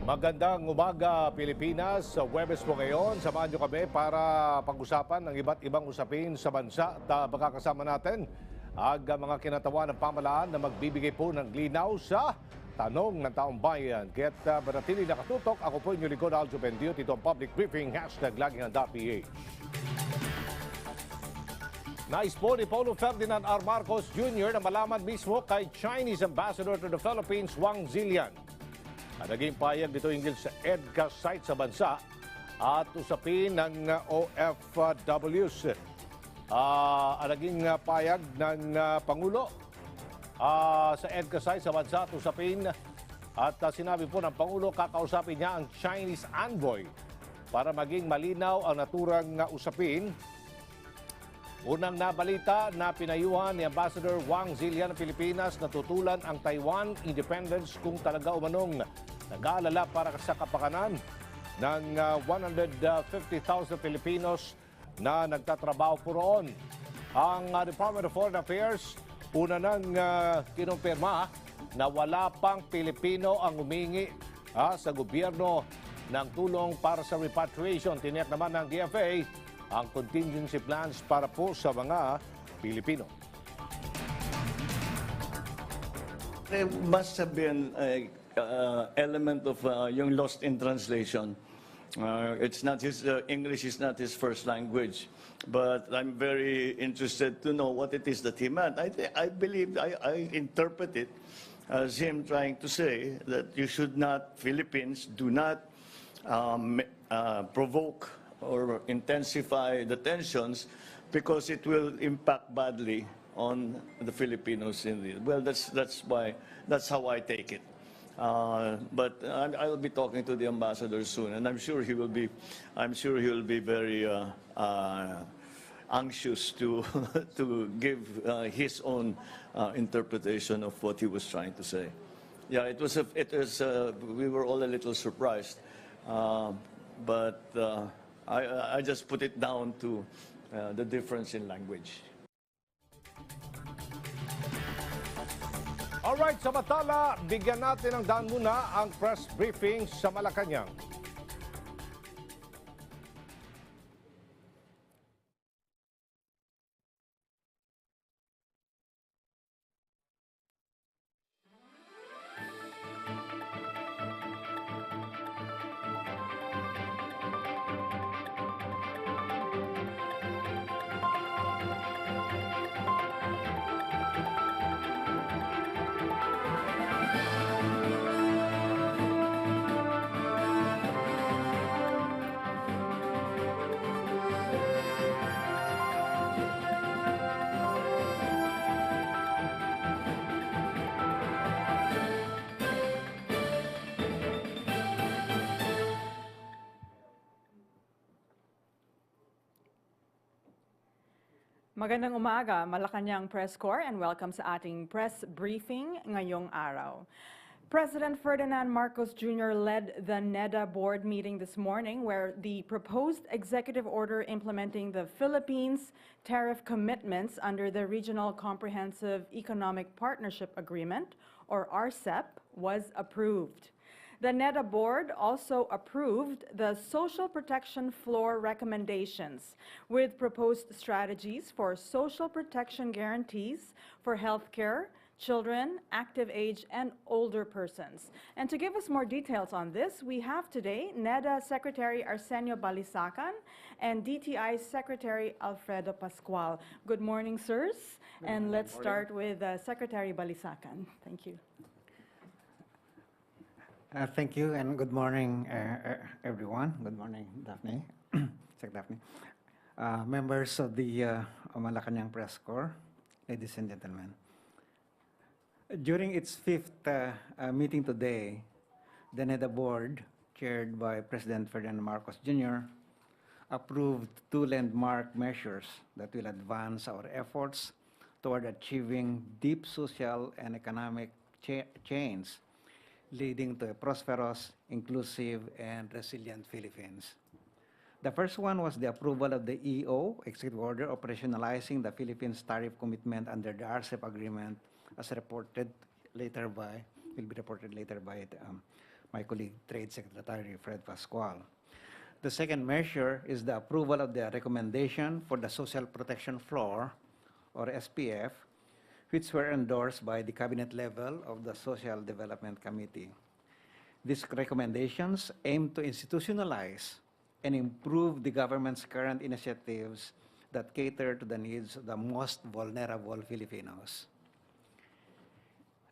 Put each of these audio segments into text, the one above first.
Magandang umaga, Pilipinas. Sa Huwebes po ngayon, samahan nyo kami para pag-usapan ng iba't ibang usapin sa bansa at makakasama natin ang mga kinatawan ng pamahalaan na magbibigay po ng linaw sa tanong ng taong bayan. Kaya't manatili nakatutok. Ako po inyong lingkod, Aljo Bendiot. Ito ang public briefing, #laginganda.ph. Nais po ni Paulo Ferdinand R. Marcos Jr. na malaman mismo kay Chinese Ambassador to the Philippines, Wang Zilian. Naging payag dito hinggil sa EDCA site sa bansa at usapin ng OFWs. Naging payag ng Pangulo sa EDCA site sa bansa at usapin at sinabi po ng Pangulo kakausapin niya ang Chinese envoy para maging malinaw ang naturang usapin. Unang nabalita na pinayuhan ni Ambassador Wang Zilian ng Pilipinas na tutulan ang Taiwan independence kung talaga umanong nag-aalala para sa kapakanan ng 150,000 Filipinos na nagtatrabaho po roon. Ang Department of Foreign Affairs una nang kinumpirma na wala pang Pilipino ang humingi sa gobyerno ng tulong para sa repatriation. Tiniyak naman ng DFA ang contingency plans para po sa mga Pilipino. There must have been a element of yung lost in translation. It's not his English is not his first language, but I'm very interested to know what it is that he meant. I believe I interpret it as him trying to say that you should not, Philippines, do not provoke or intensify the tensions because it will impact badly on the Filipinos in the well. That's how I take it. But I'll be talking to the ambassador soon, and I'm sure he will be very anxious to to give his own interpretation of what he was trying to say. Yeah, we were all a little surprised, but I just put it down to the difference in language. Alright, samantala, bigyan natin ng daan muna ang press briefing sa Malacanang. Magandang umaga, Malacanang Press Corps, and welcome sa ating press briefing ngayong araw. President Ferdinand Marcos Jr. led the NEDA board meeting this morning where the proposed executive order implementing the Philippines tariff commitments under the Regional Comprehensive Economic Partnership Agreement, or RCEP, was approved. The NEDA board also approved the social protection floor recommendations with proposed strategies for social protection guarantees for healthcare, children, active age, and older persons. And to give us more details on this, we have today NEDA Secretary Arsenio Balisacan and DTI Secretary Alfredo Pascual. Good morning, sirs. And let's start with Secretary Balisacan. Thank you. Thank you and good morning, everyone. Good morning, Daphne, Sec Daphne. Members of the Malacanang Press Corps, ladies and gentlemen. During its fifth meeting today, the NEDA board, chaired by President Ferdinand Marcos Jr., approved two landmark measures that will advance our efforts toward achieving deep social and economic change leading to a prosperous, inclusive, and resilient Philippines. The first one was the approval of the EO, Executive Order, operationalizing the Philippines tariff commitment under the RCEP agreement as reported later by, will be reported later by my colleague Trade Secretary Fred Pascual. The second measure is the approval of the recommendation for the Social Protection Floor, or SPF, which were endorsed by the cabinet level of the Social Development Committee. These recommendations aim to institutionalize and improve the government's current initiatives that cater to the needs of the most vulnerable Filipinos.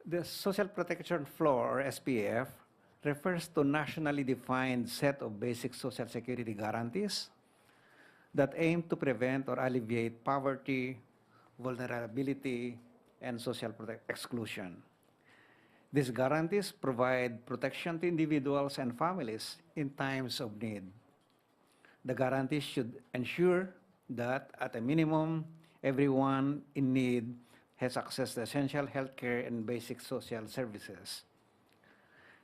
The Social Protection Floor, or SPF, refers to nationally defined set of basic social security guarantees that aim to prevent or alleviate poverty, vulnerability, and social exclusion. These guarantees provide protection to individuals and families in times of need. The guarantees should ensure that, at a minimum, everyone in need has access to essential healthcare and basic social services.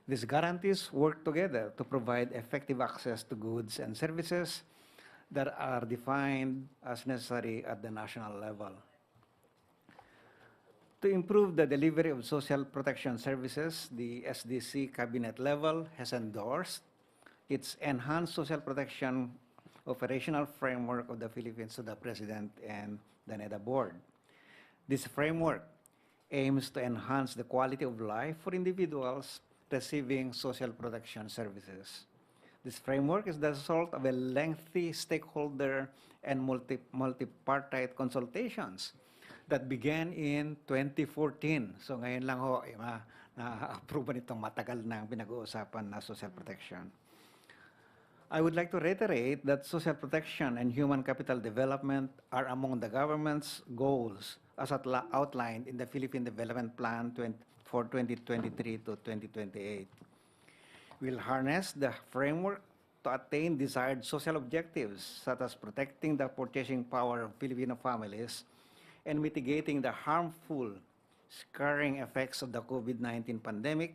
These guarantees work together to provide effective access to goods and services that are defined as necessary at the national level. To improve the delivery of social protection services, the SDC cabinet level has endorsed its enhanced social protection operational framework of the Philippines to the President and the NEDA board. This framework aims to enhance the quality of life for individuals receiving social protection services. This framework is the result of a lengthy stakeholder and multi-party consultations that began in 2014. So ngayon lang ho, na-approve nitong matagal na pinag-uusapan na social protection. I would like to reiterate that social protection and human capital development are among the government's goals as outlined in the Philippine Development Plan for 2023 to 2028. We'll harness the framework to attain desired social objectives, such as protecting the purchasing power of Filipino families and mitigating the harmful, scarring effects of the COVID-19 pandemic,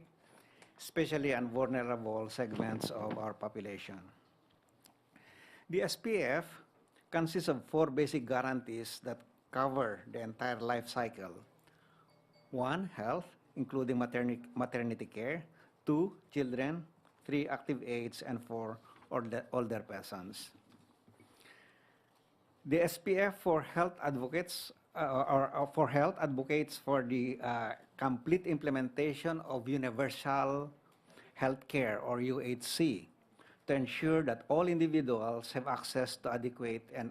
especially on vulnerable segments of our population. The SPF consists of 4 basic guarantees that cover the entire life cycle. 1, health, including maternity care. 2, children. 3, active age. And 4, older persons. The SPF for health advocates advocates for the complete implementation of universal health care, or UHC, to ensure that all individuals have access to adequate and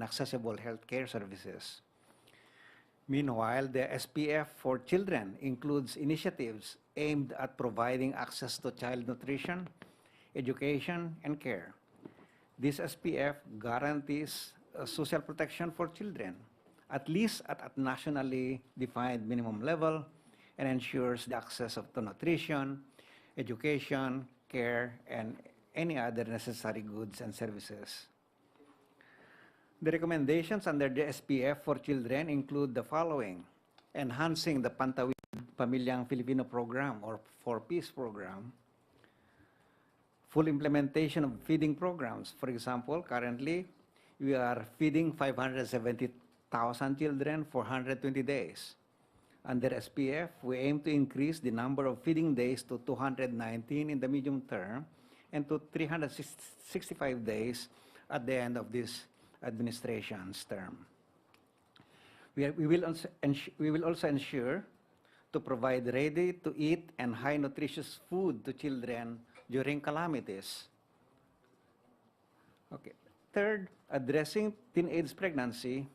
accessible health care services. Meanwhile, the SPF for children includes initiatives aimed at providing access to child nutrition, education, and care. This SPF guarantees social protection for children, at least at a nationally defined minimum level, and ensures the access to nutrition, education, care, and any other necessary goods and services. The recommendations under the SPF for children include the following: enhancing the Pantawid Pamilyang Filipino program, or 4Ps program, full implementation of feeding programs. For example, currently, we are feeding 570,000 children for 120 days. Under SPF, we aim to increase the number of feeding days to 219 in the medium term and to 365 days at the end of this administration's term. We will also ensure to provide ready-to-eat and high nutritious food to children during calamities. Okay. Third, addressing teenage pregnancy.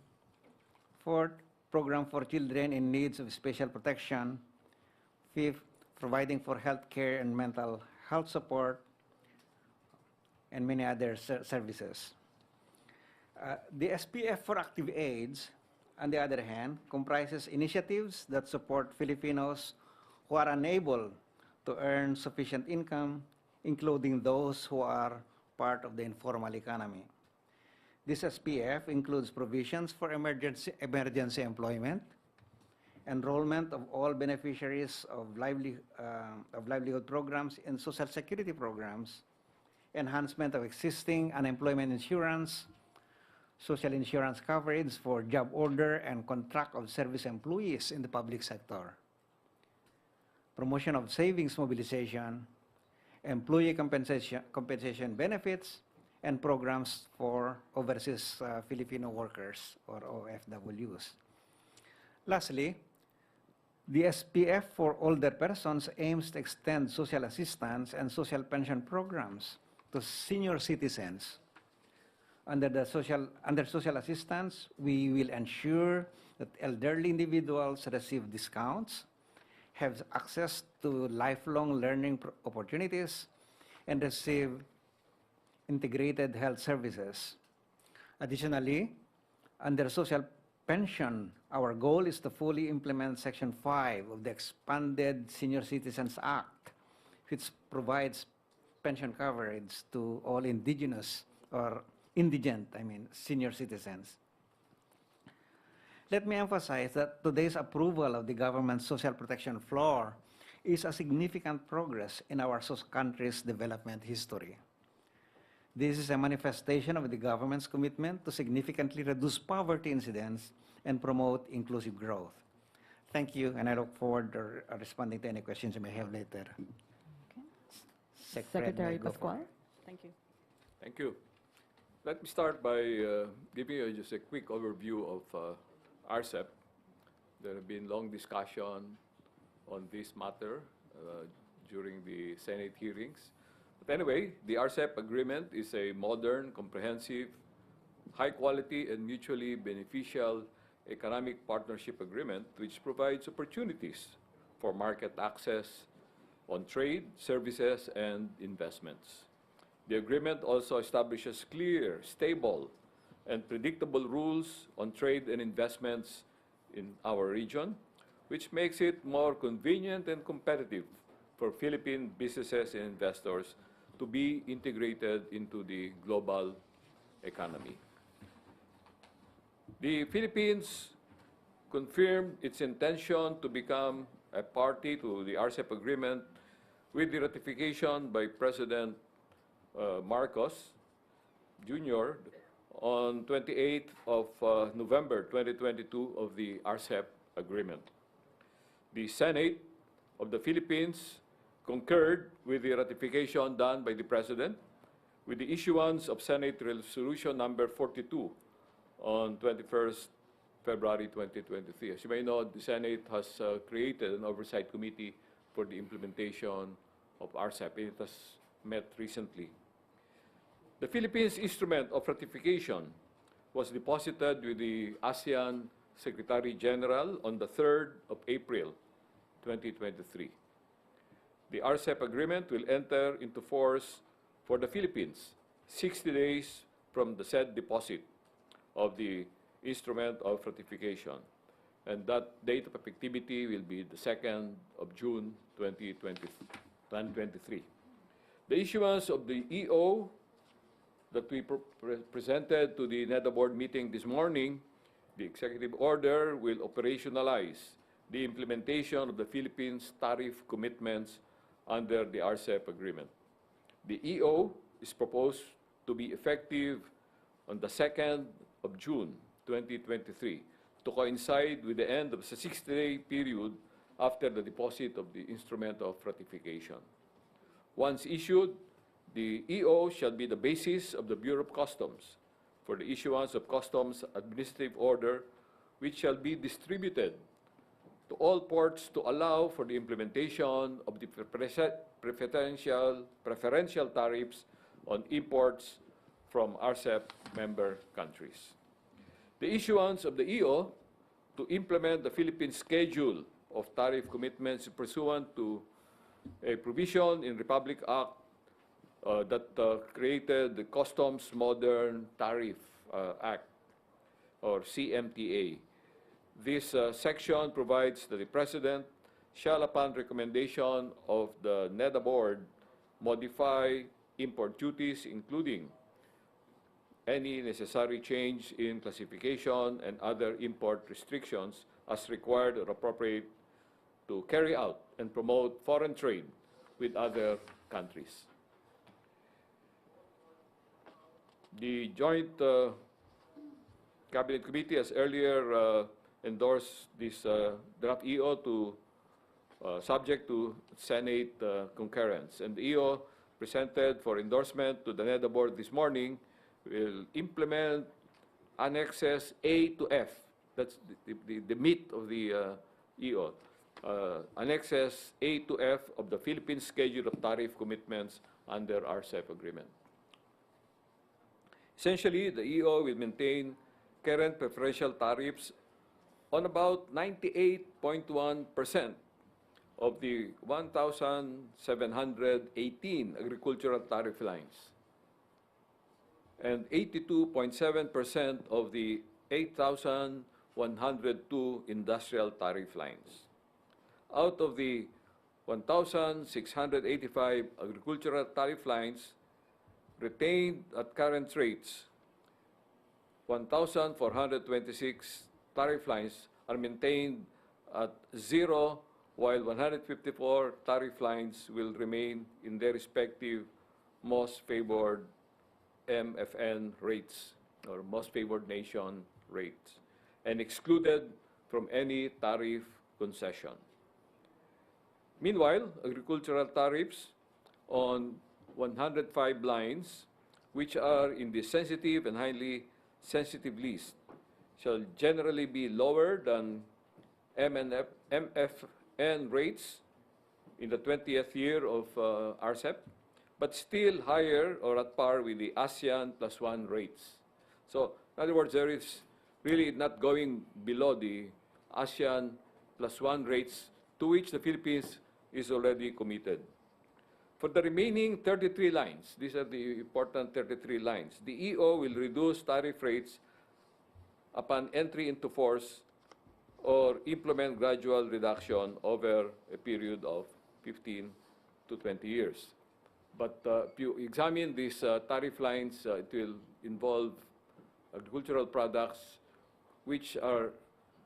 Fourth, program for children in needs of special protection. Fifth, providing for health care and mental health support, and many other services. The SPF for active age, on the other hand, comprises initiatives that support Filipinos who are unable to earn sufficient income, including those who are part of the informal economy. This SPF includes provisions for emergency employment, enrollment of all beneficiaries of livelihood programs and social security programs, enhancement of existing unemployment insurance, social insurance coverage for job order and contract of service employees in the public sector, promotion of savings mobilization, employee compensation benefits, and programs for overseas Filipino workers or OFWs. Lastly, the SPF for older persons aims to extend social assistance and social pension programs to senior citizens. Under social assistance, we will ensure that elderly individuals receive discounts, have access to lifelong learning opportunities, and receive integrated health services. Additionally, under social pension, our goal is to fully implement Section 5 of the expanded Senior Citizens Act, which provides pension coverage to all indigenous or indigent, senior citizens. Let me emphasize that today's approval of the government's social protection floor is a significant progress in our country's development history. This is a manifestation of the government's commitment to significantly reduce poverty incidence and promote inclusive growth. Thank you, and I look forward to responding to any questions you may have later. Okay. Secretary Pascual. Thank you. Thank you. Let me start by giving you just a quick overview of RCEP. There have been long discussion on this matter during the Senate hearings. But anyway, the RCEP agreement is a modern, comprehensive, high-quality, and mutually beneficial economic partnership agreement which provides opportunities for market access on trade, services, and investments. The agreement also establishes clear, stable, and predictable rules on trade and investments in our region, which makes it more convenient and competitive for Philippine businesses and investors to be integrated into the global economy. The Philippines confirmed its intention to become a party to the RCEP agreement with the ratification by President Marcos Jr. on 28th of November 2022 of the RCEP agreement. The Senate of the Philippines concurred with the ratification done by the President with the issuance of Senate Resolution number 42 on 21st February 2023. As you may know, the Senate has created an oversight committee for the implementation of RCEP. It has met recently. The Philippines instrument of ratification was deposited with the ASEAN Secretary General on the 3rd of April 2023. The RCEP agreement will enter into force for the Philippines 60 days from the said deposit of the instrument of ratification, and that date of effectivity will be the 2nd of June 2023. The issuance of the EO that we presented to the NEDA board meeting this morning, the executive order will operationalize the implementation of the Philippines tariff commitments under the RCEP agreement. The EO is proposed to be effective on the 2nd of June 2023 to coincide with the end of the 60-day period after the deposit of the instrument of ratification. Once issued, the EO shall be the basis of the Bureau of Customs for the issuance of customs administrative order, which shall be distributed to all ports to allow for the implementation of the preferential tariffs on imports from RCEP member countries. The issuance of the EO to implement the Philippine schedule of tariff commitments pursuant to a provision in Republic Act that created the Customs Modern Tariff Act, or CMTA. This section provides that the President shall, upon recommendation of the NEDA Board, modify import duties, including any necessary change in classification and other import restrictions as required or appropriate to carry out and promote foreign trade with other countries. The Joint Cabinet Committee has earlier endorsed this draft EO to subject to Senate concurrence. And the EO presented for endorsement to the NEDA board this morning will implement annexes A to F. That's the meat of the EO. Annexes A to F of the Philippines Schedule of Tariff Commitments under RCEP agreement. Essentially, the EO will maintain current preferential tariffs on about 98.1% of the 1,718 agricultural tariff lines and 82.7% of the 8,102 industrial tariff lines. Out of the 1,685 agricultural tariff lines retained at current rates, 1,426 tariff lines are maintained at zero, while 154 tariff lines will remain in their respective most favored MFN rates, or most favored nation rates, and excluded from any tariff concession. Meanwhile, agricultural tariffs on 105 lines, which are in the sensitive and highly sensitive list, shall generally be lower than MFN rates in the 20th year of RCEP, but still higher or at par with the ASEAN +1 rates. So, in other words, there is really not going below the ASEAN +1 rates to which the Philippines is already committed. For the remaining 33 lines, these are the important 33 lines, the EO will reduce tariff rates upon entry into force or implement gradual reduction over a period of 15 to 20 years. But if you examine these tariff lines, it will involve agricultural products which are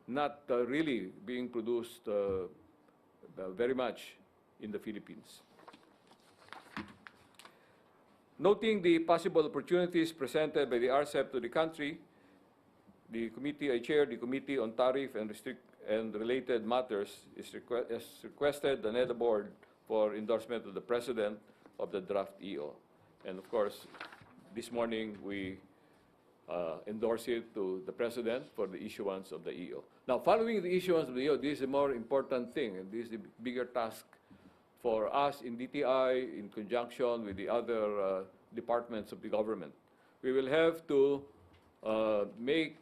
not really being produced very much in the Philippines. Noting the possible opportunities presented by the RCEP to the country, the committee I chair, the Committee on Tariff and Related Matters, has requested the NEDA board for endorsement of the President of the draft EO. And of course, this morning we endorse it to the President for the issuance of the EO. Now, following the issuance of the EO, this is a more important thing, and this is the bigger task for us in DTI in conjunction with the other departments of the government. We will have to make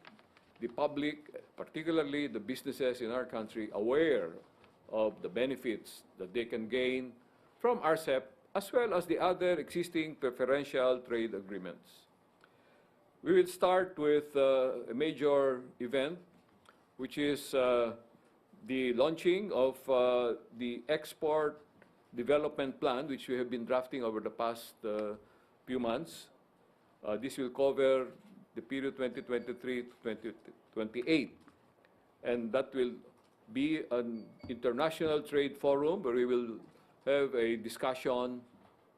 the public, particularly the businesses in our country, aware of the benefits that they can gain from RCEP, as well as the other existing preferential trade agreements. We will start with a major event, which is the launching of the Export Development Plan, which we have been drafting over the past few months. This will cover the period 2023 to 2028. And that will be an international trade forum where we will have a discussion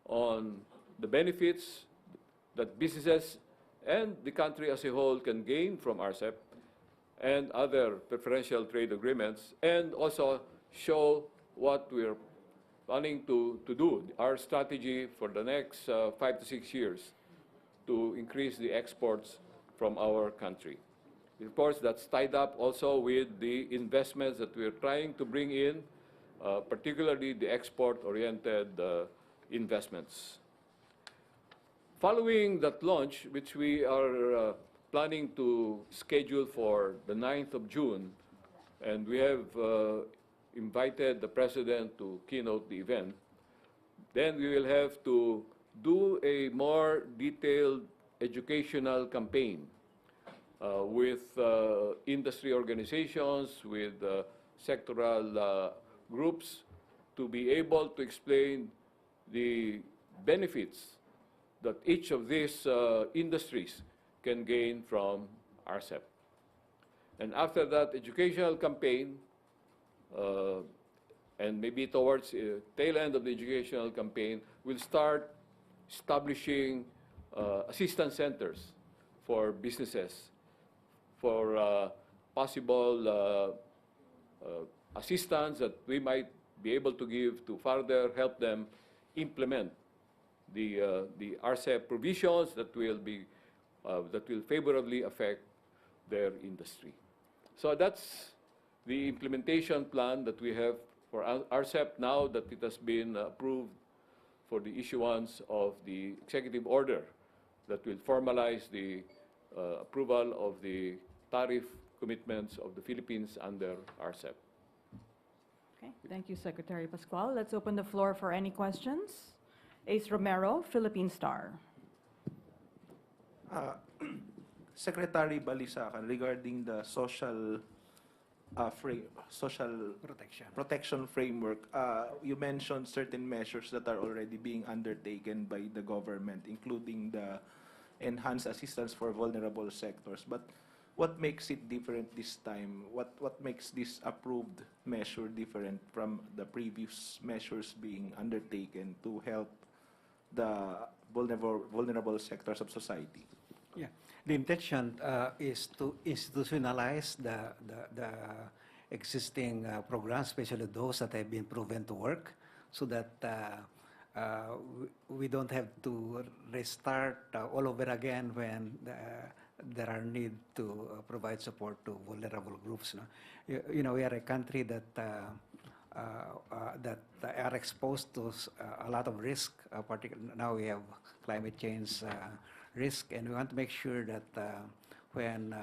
on the benefits that businesses and the country as a whole can gain from RCEP and other preferential trade agreements, and also show what we're planning to do, our strategy for the next 5 to 6 years to increase the exports from our country. Of course, that's tied up also with the investments that we're trying to bring in, particularly the export-oriented investments. Following that launch, which we are planning to schedule for the 9th of June, and we have invited the President to keynote the event, then we will have to do a more detailed educational campaign with industry organizations, with sectoral groups, to be able to explain the benefits that each of these industries can gain from RCEP. And after that educational campaign, and maybe towards the tail end of the educational campaign, we'll start establishing assistance centers for businesses, for possible assistance that we might be able to give to further help them implement the RCEP provisions that will favorably affect their industry. So that's the implementation plan that we have for RCEP now that it has been approved for the issuance of the executive order that will formalize the approval of the tariff commitments of the Philippines under RCEP. Okay, thank you, Secretary Pascual. Let's open the floor for any questions. Ace Romero, Philippine Star. Secretary Balisacan, regarding the social protection framework, you mentioned certain measures that are already being undertaken by the government, including the enhanced assistance for vulnerable sectors. But what makes it different this time? What makes this approved measure different from the previous measures being undertaken to help the vulnerable sectors of society? Yeah, the intention is to institutionalize the existing programs, especially those that have been proven to work, so that we don't have to restart all over again when there are need to provide support to vulnerable groups. No? You know, we are a country that are exposed to a lot of risk. Particularly now we have climate change risk, and we want to make sure that when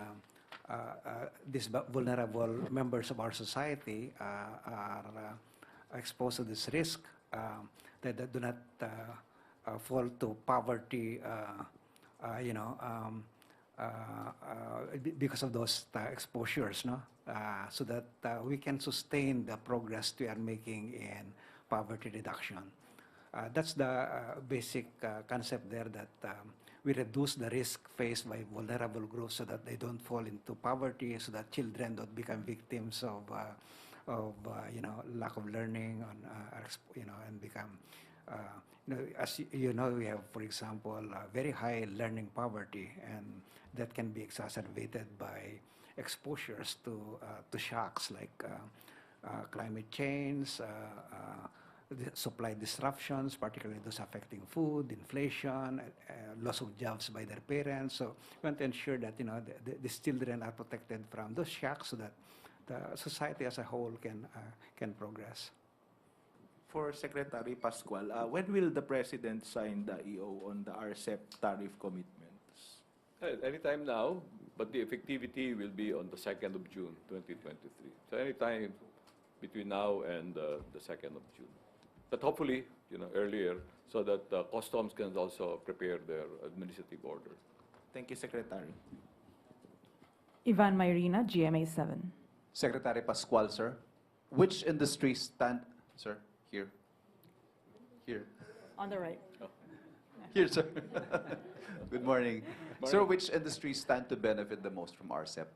these vulnerable members of our society are exposed to this risk, that they do not fall to poverty, because of those exposures, no? So that we can sustain the progress we are making in poverty reduction. That's the basic concept there, that we reduce the risk faced by vulnerable groups so that they don't fall into poverty, so that children don't become victims of lack of learning, and become, as you know, we have, for example, very high learning poverty, and that can be exacerbated by exposures to shocks like climate change, supply disruptions, particularly those affecting food, inflation, loss of jobs by their parents. So we want to ensure that these children are protected from those shocks, so that the society as a whole can progress. For Secretary Pascual, when will the President sign the EO on the RCEP tariff commitments? Anytime now, but the effectivity will be on the 2nd of June, 2023. So anytime between now and the 2nd of June. But hopefully, earlier, so that customs can also prepare their administrative order. Thank you, Secretary. Ivan Mayrina, GMA7. Secretary Pascual, sir. Which industries stand... Sir, here. Here. On the right. Oh. Here, sir. Good morning. Sir, which industries stand to benefit the most from RCEP?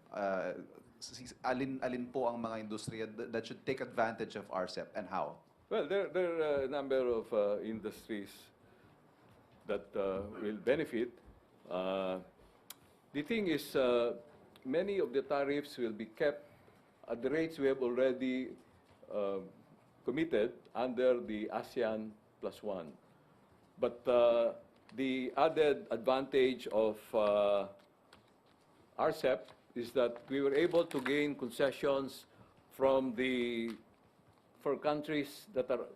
Alin po ang mga industriya that should take advantage of RCEP, and how? Well, there are a number of industries that will benefit. The thing is, many of the tariffs will be kept at the rates we have already committed under the ASEAN +1. But the added advantage of RCEP is that we were able to gain concessions for countries that are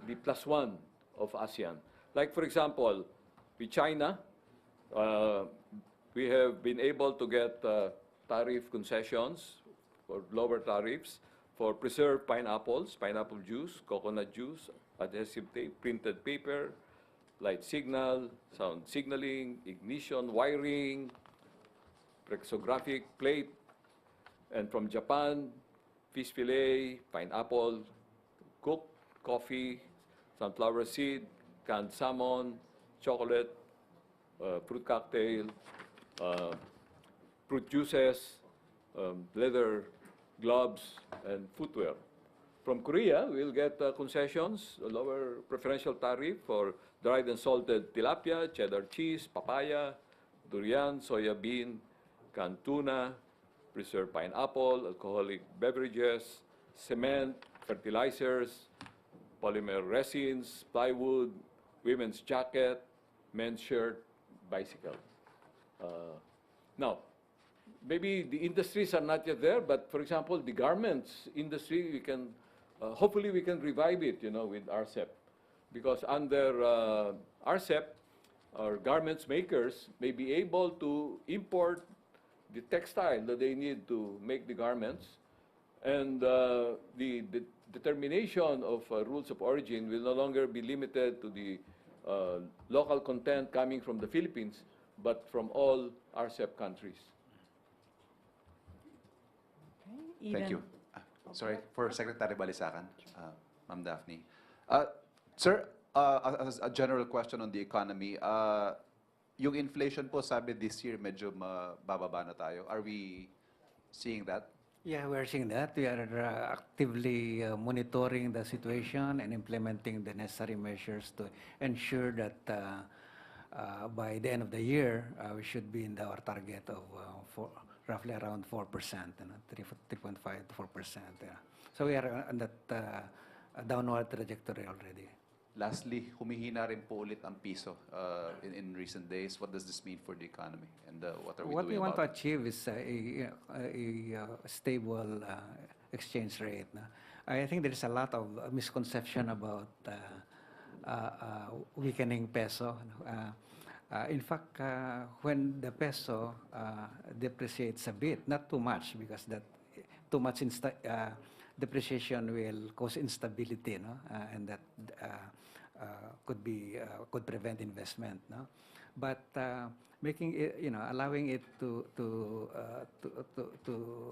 the +1 of ASEAN. Like, for example, with China, we have been able to get tariff concessions for lower tariffs for preserved pineapples, pineapple juice, coconut juice, adhesive tape, printed paper, light signal, sound signaling, ignition, wiring, plexographic plate, and from Japan, fish fillet, pineapple, cooked coffee, sunflower seed, canned salmon, chocolate, fruit cocktail, fruit juices, leather gloves, and footwear. From Korea, we'll get concessions, a lower preferential tariff for dried and salted tilapia, cheddar cheese, papaya, durian, soya bean, canned tuna, preserved pineapple, alcoholic beverages, cement, fertilizers, polymer resins, plywood, women's jacket, men's shirt, bicycle. Now, maybe the industries are not yet there, but for example, the garments industry, we can, hopefully we can revive it, with RCEP. Because under RCEP, our garments makers may be able to import the textile that they need to make the garments, and the determination of rules of origin will no longer be limited to the local content coming from the Philippines, but from all RCEP countries. Thank you. Sorry, for Secretary Balisacan, Ma'am Daphne. Sir, as a general question on the economy, yung inflation po sabi this year medyo mababa na tayo. Are we seeing that? Yeah, we are seeing that. We are actively monitoring the situation and implementing the necessary measures to ensure that by the end of the year, we should be in our target of roughly around 4%, 3.5 to 4%. Yeah. So we are on that downward trajectory already. Lastly, humihina rin po ulit ang piso in recent days. What does this mean for the economy? And what are we What doing we want to about it? achieve is a stable exchange rate. No? I think there is a lot of misconception about weakening peso. In fact, when the peso depreciates a bit, not too much, because that too much depreciation will cause instability, no? And that could prevent investment, no? But making it, allowing it to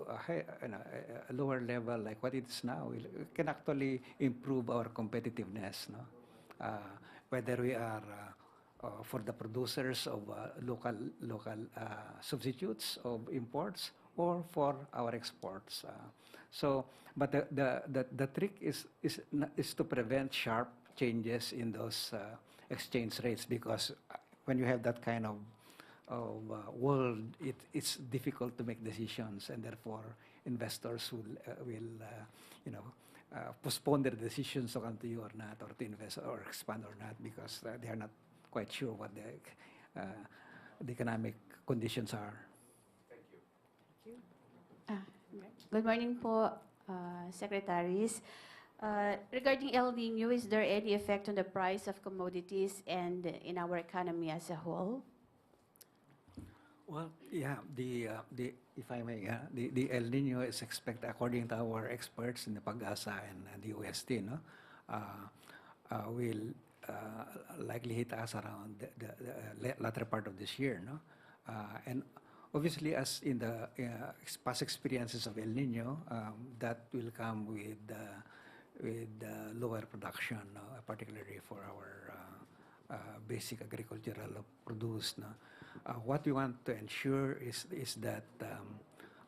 a lower level like what it is now, can actually improve our competitiveness, no? Whether we are for the producers of local substitutes of imports or for our exports. But the trick is to prevent sharp changes in those exchange rates, because when you have that kind of world, it's difficult to make decisions, and therefore investors will postpone their decisions to come to you or not, or to invest or expand or not, because they are not quite sure what the economic conditions are. Good morning po, secretaries. Regarding El Nino, is there any effect on the price of commodities and in our economy as a whole? Well, yeah, if I may, the El Nino is expected, according to our experts in the PAGASA and the UST, will likely hit us around the latter part of this year, no? And obviously, as in the past experiences of El Nino, that will come with lower production, particularly for our basic agricultural produce. What we want to ensure is that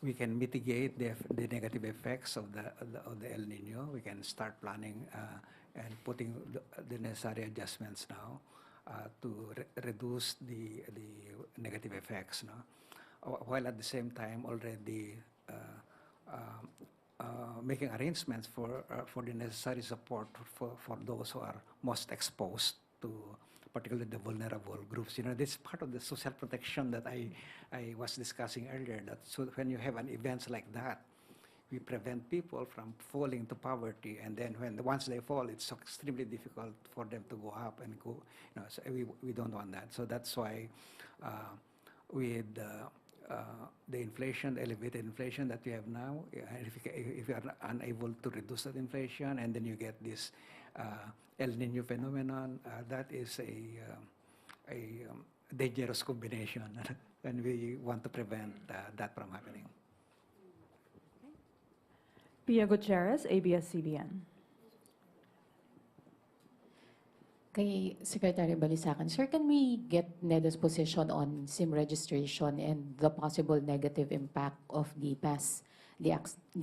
we can mitigate the negative effects of the El Nino. We can start planning and putting the necessary adjustments now to reduce the negative effects. While at the same time already making arrangements for the necessary support for those who are most exposed to, particularly the vulnerable groups. This is part of the social protection that I was discussing earlier, that so when you have an events like that, we prevent people from falling to poverty, and then once they fall, it's extremely difficult for them to go up and go. So we don't want that. So that's why with the inflation, the elevated inflation that we have now, if you are unable to reduce that inflation, and then you get this El Nino phenomenon, that is a dangerous combination, and we want to prevent that from happening. Pia Gutierrez, ABS-CBN. Kay Secretary Balisacan, sir, can we get NEDA's position on SIM registration and the possible negative impact of the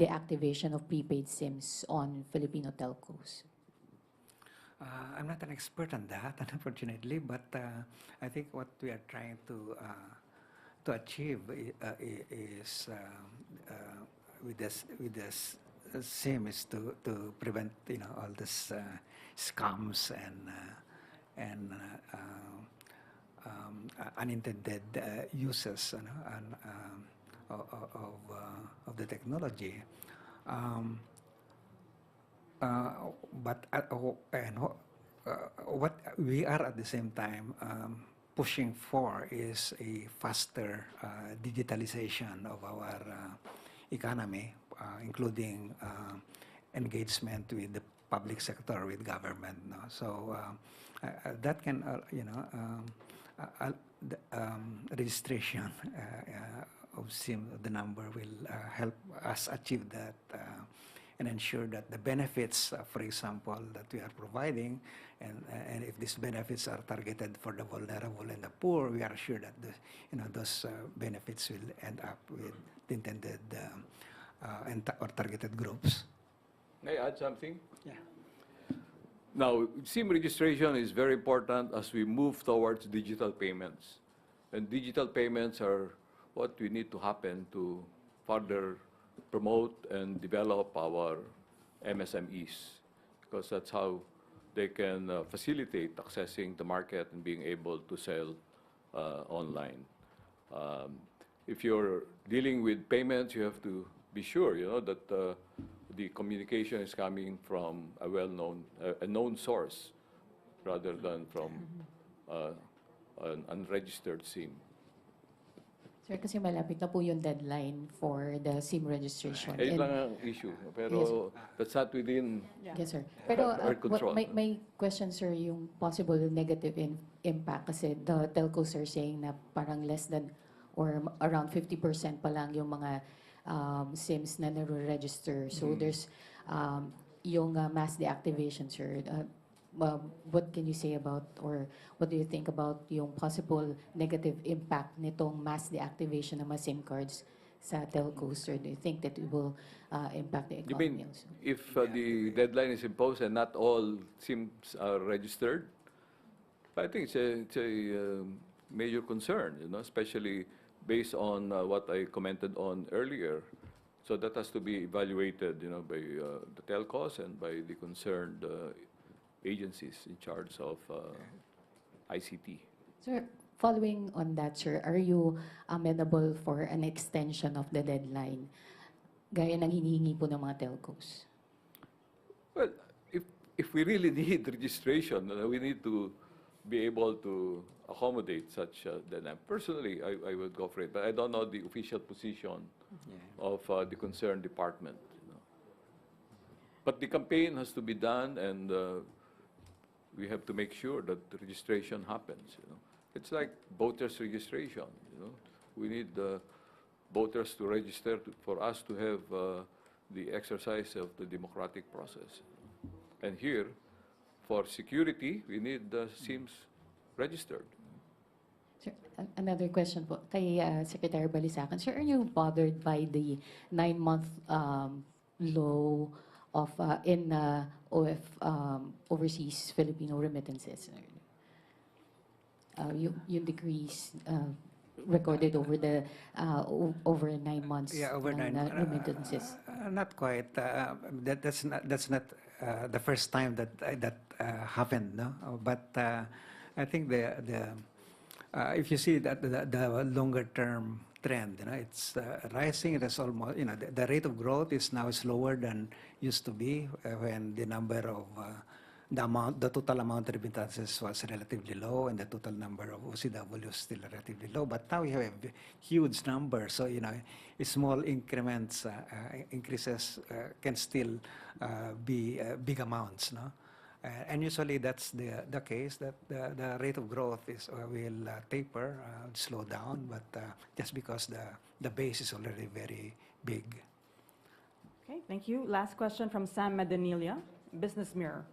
activation of prepaid SIMs on Filipino telcos? I'm not an expert on that, unfortunately, but I think what we are trying to achieve is with this SIM is to prevent all this scams and unintended uses of the technology. But what we are at the same time pushing for is a faster digitalization of our economy, including engagement with the public sector, with government. No? So that can, registration of SIM, the number will help us achieve that and ensure that the benefits, for example, that we are providing, and if these benefits are targeted for the vulnerable and the poor, we are sure that those benefits will end up with the intended or targeted groups. May I add something? Yeah. Now, SIM registration is very important as we move towards digital payments. And digital payments are what we need to happen to further promote and develop our MSMEs, because that's how they can facilitate accessing the market and being able to sell online. If you're dealing with payments, you have to be sure, that the communication is coming from a well-known, a known source, rather than from an unregistered SIM. Sir, kasi malapit na po yung deadline for the SIM registration. Ayun lang ang issue. Pero that's not within Yes, sir. Pero our control. may question, sir, yung possible negative impact kasi the telcos are saying na parang less than or around 50% pa lang yung mga SIMs na nare-register. So there's yung mass deactivation, sir. What can you say about, or what do you think about yung possible negative impact nitong mass deactivation ng mga SIM cards sa telcos, or do you think that it will impact the You economy mean also? if the deadline is imposed and not all SIMs are registered? I think it's a major concern, especially based on what I commented on earlier. So that has to be evaluated, by the telcos and by the concerned agencies in charge of ICT. Sir, following on that, sir, are you amenable for an extension of the deadline gaya ng hinihingi po ng mga telcos? Well, if we really need registration, we need to be able to accommodate such deadline. Personally, I would go for it, but I don't know the official position of the concerned department. But the campaign has to be done, and we have to make sure that the registration happens. It's like voters registration. We need voters to register for us to have the exercise of the democratic process. And here, for security, we need the SIMs registered. Sir, another question po kay Secretary Balisacan. Sir, are you bothered by the 9-month low of in overseas Filipino remittances? Yung decrease recorded over the over 9 months Over ng 9 remittances. Not quite. That's not the first time that happened, no. But I think if you see that the longer term trend, it's rising. It is almost, the rate of growth is now slower than used to be when the number of the total amount of remittances was relatively low, and the total number of OCW was still relatively low. But now we have a huge number, so small increments, increases can still be big amounts, no. And usually that's the case, that the rate of growth will taper, slow down, but just because the base is already very big. Okay, thank you. Last question from Sam Medanilia, Business Mirror.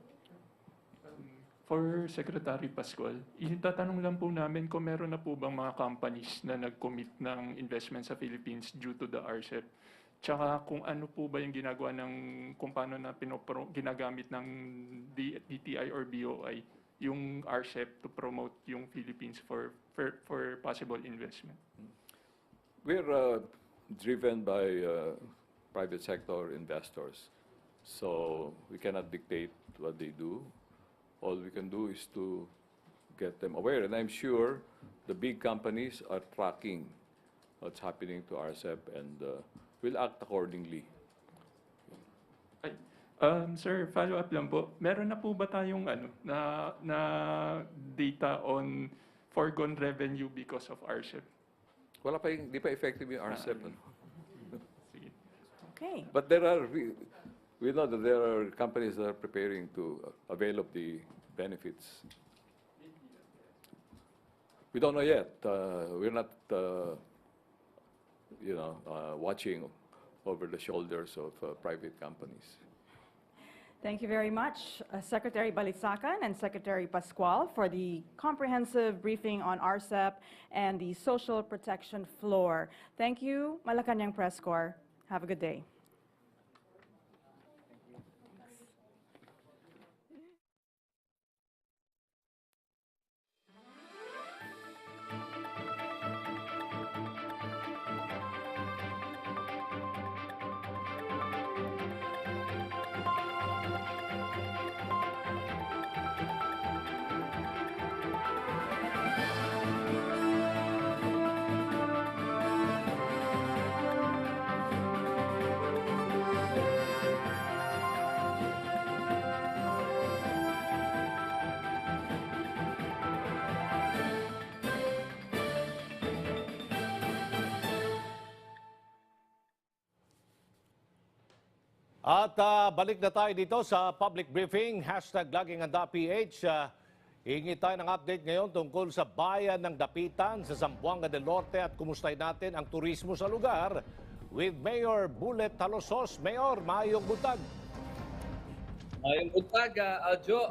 For Secretary Pascual, itatanong lang po namin kung meron na po bang mga companies na nag-commit ng investment sa Philippines due to the RCEP. Tsaka kung ano po ba yung ginagawa kung paano na ginagamit ng DTI or BOI yung RCEP to promote yung Philippines for possible investment. We're driven by private sector investors. So we cannot dictate what they do. All we can do is to get them aware. And I'm sure the big companies are tracking what's happening to RCEP and will act accordingly. Ay, sir, follow-up lang po. Meron na po ba tayong na data on foregone revenue because of RCEP? Wala pa di pa effective yung RCEP. Sige. Okay. But we know that there are companies that are preparing to avail of the benefits. We don't know yet. We're not, watching over the shoulders of private companies. Thank you very much, Secretary Balisacan and Secretary Pascual, for the comprehensive briefing on RCEP and the social protection floor. Thank you, Malacanang Press Corps. Have a good day. At balik na tayo dito sa public briefing, #LagingHandaPH. Hingi tayo ng update ngayon tungkol sa bayan ng Dapitan sa Zamboanga del Norte at kumustay natin ang turismo sa lugar with Mayor Bullet Talosos. Mayor, maayong buntag. Ngayong buntag, Aljo,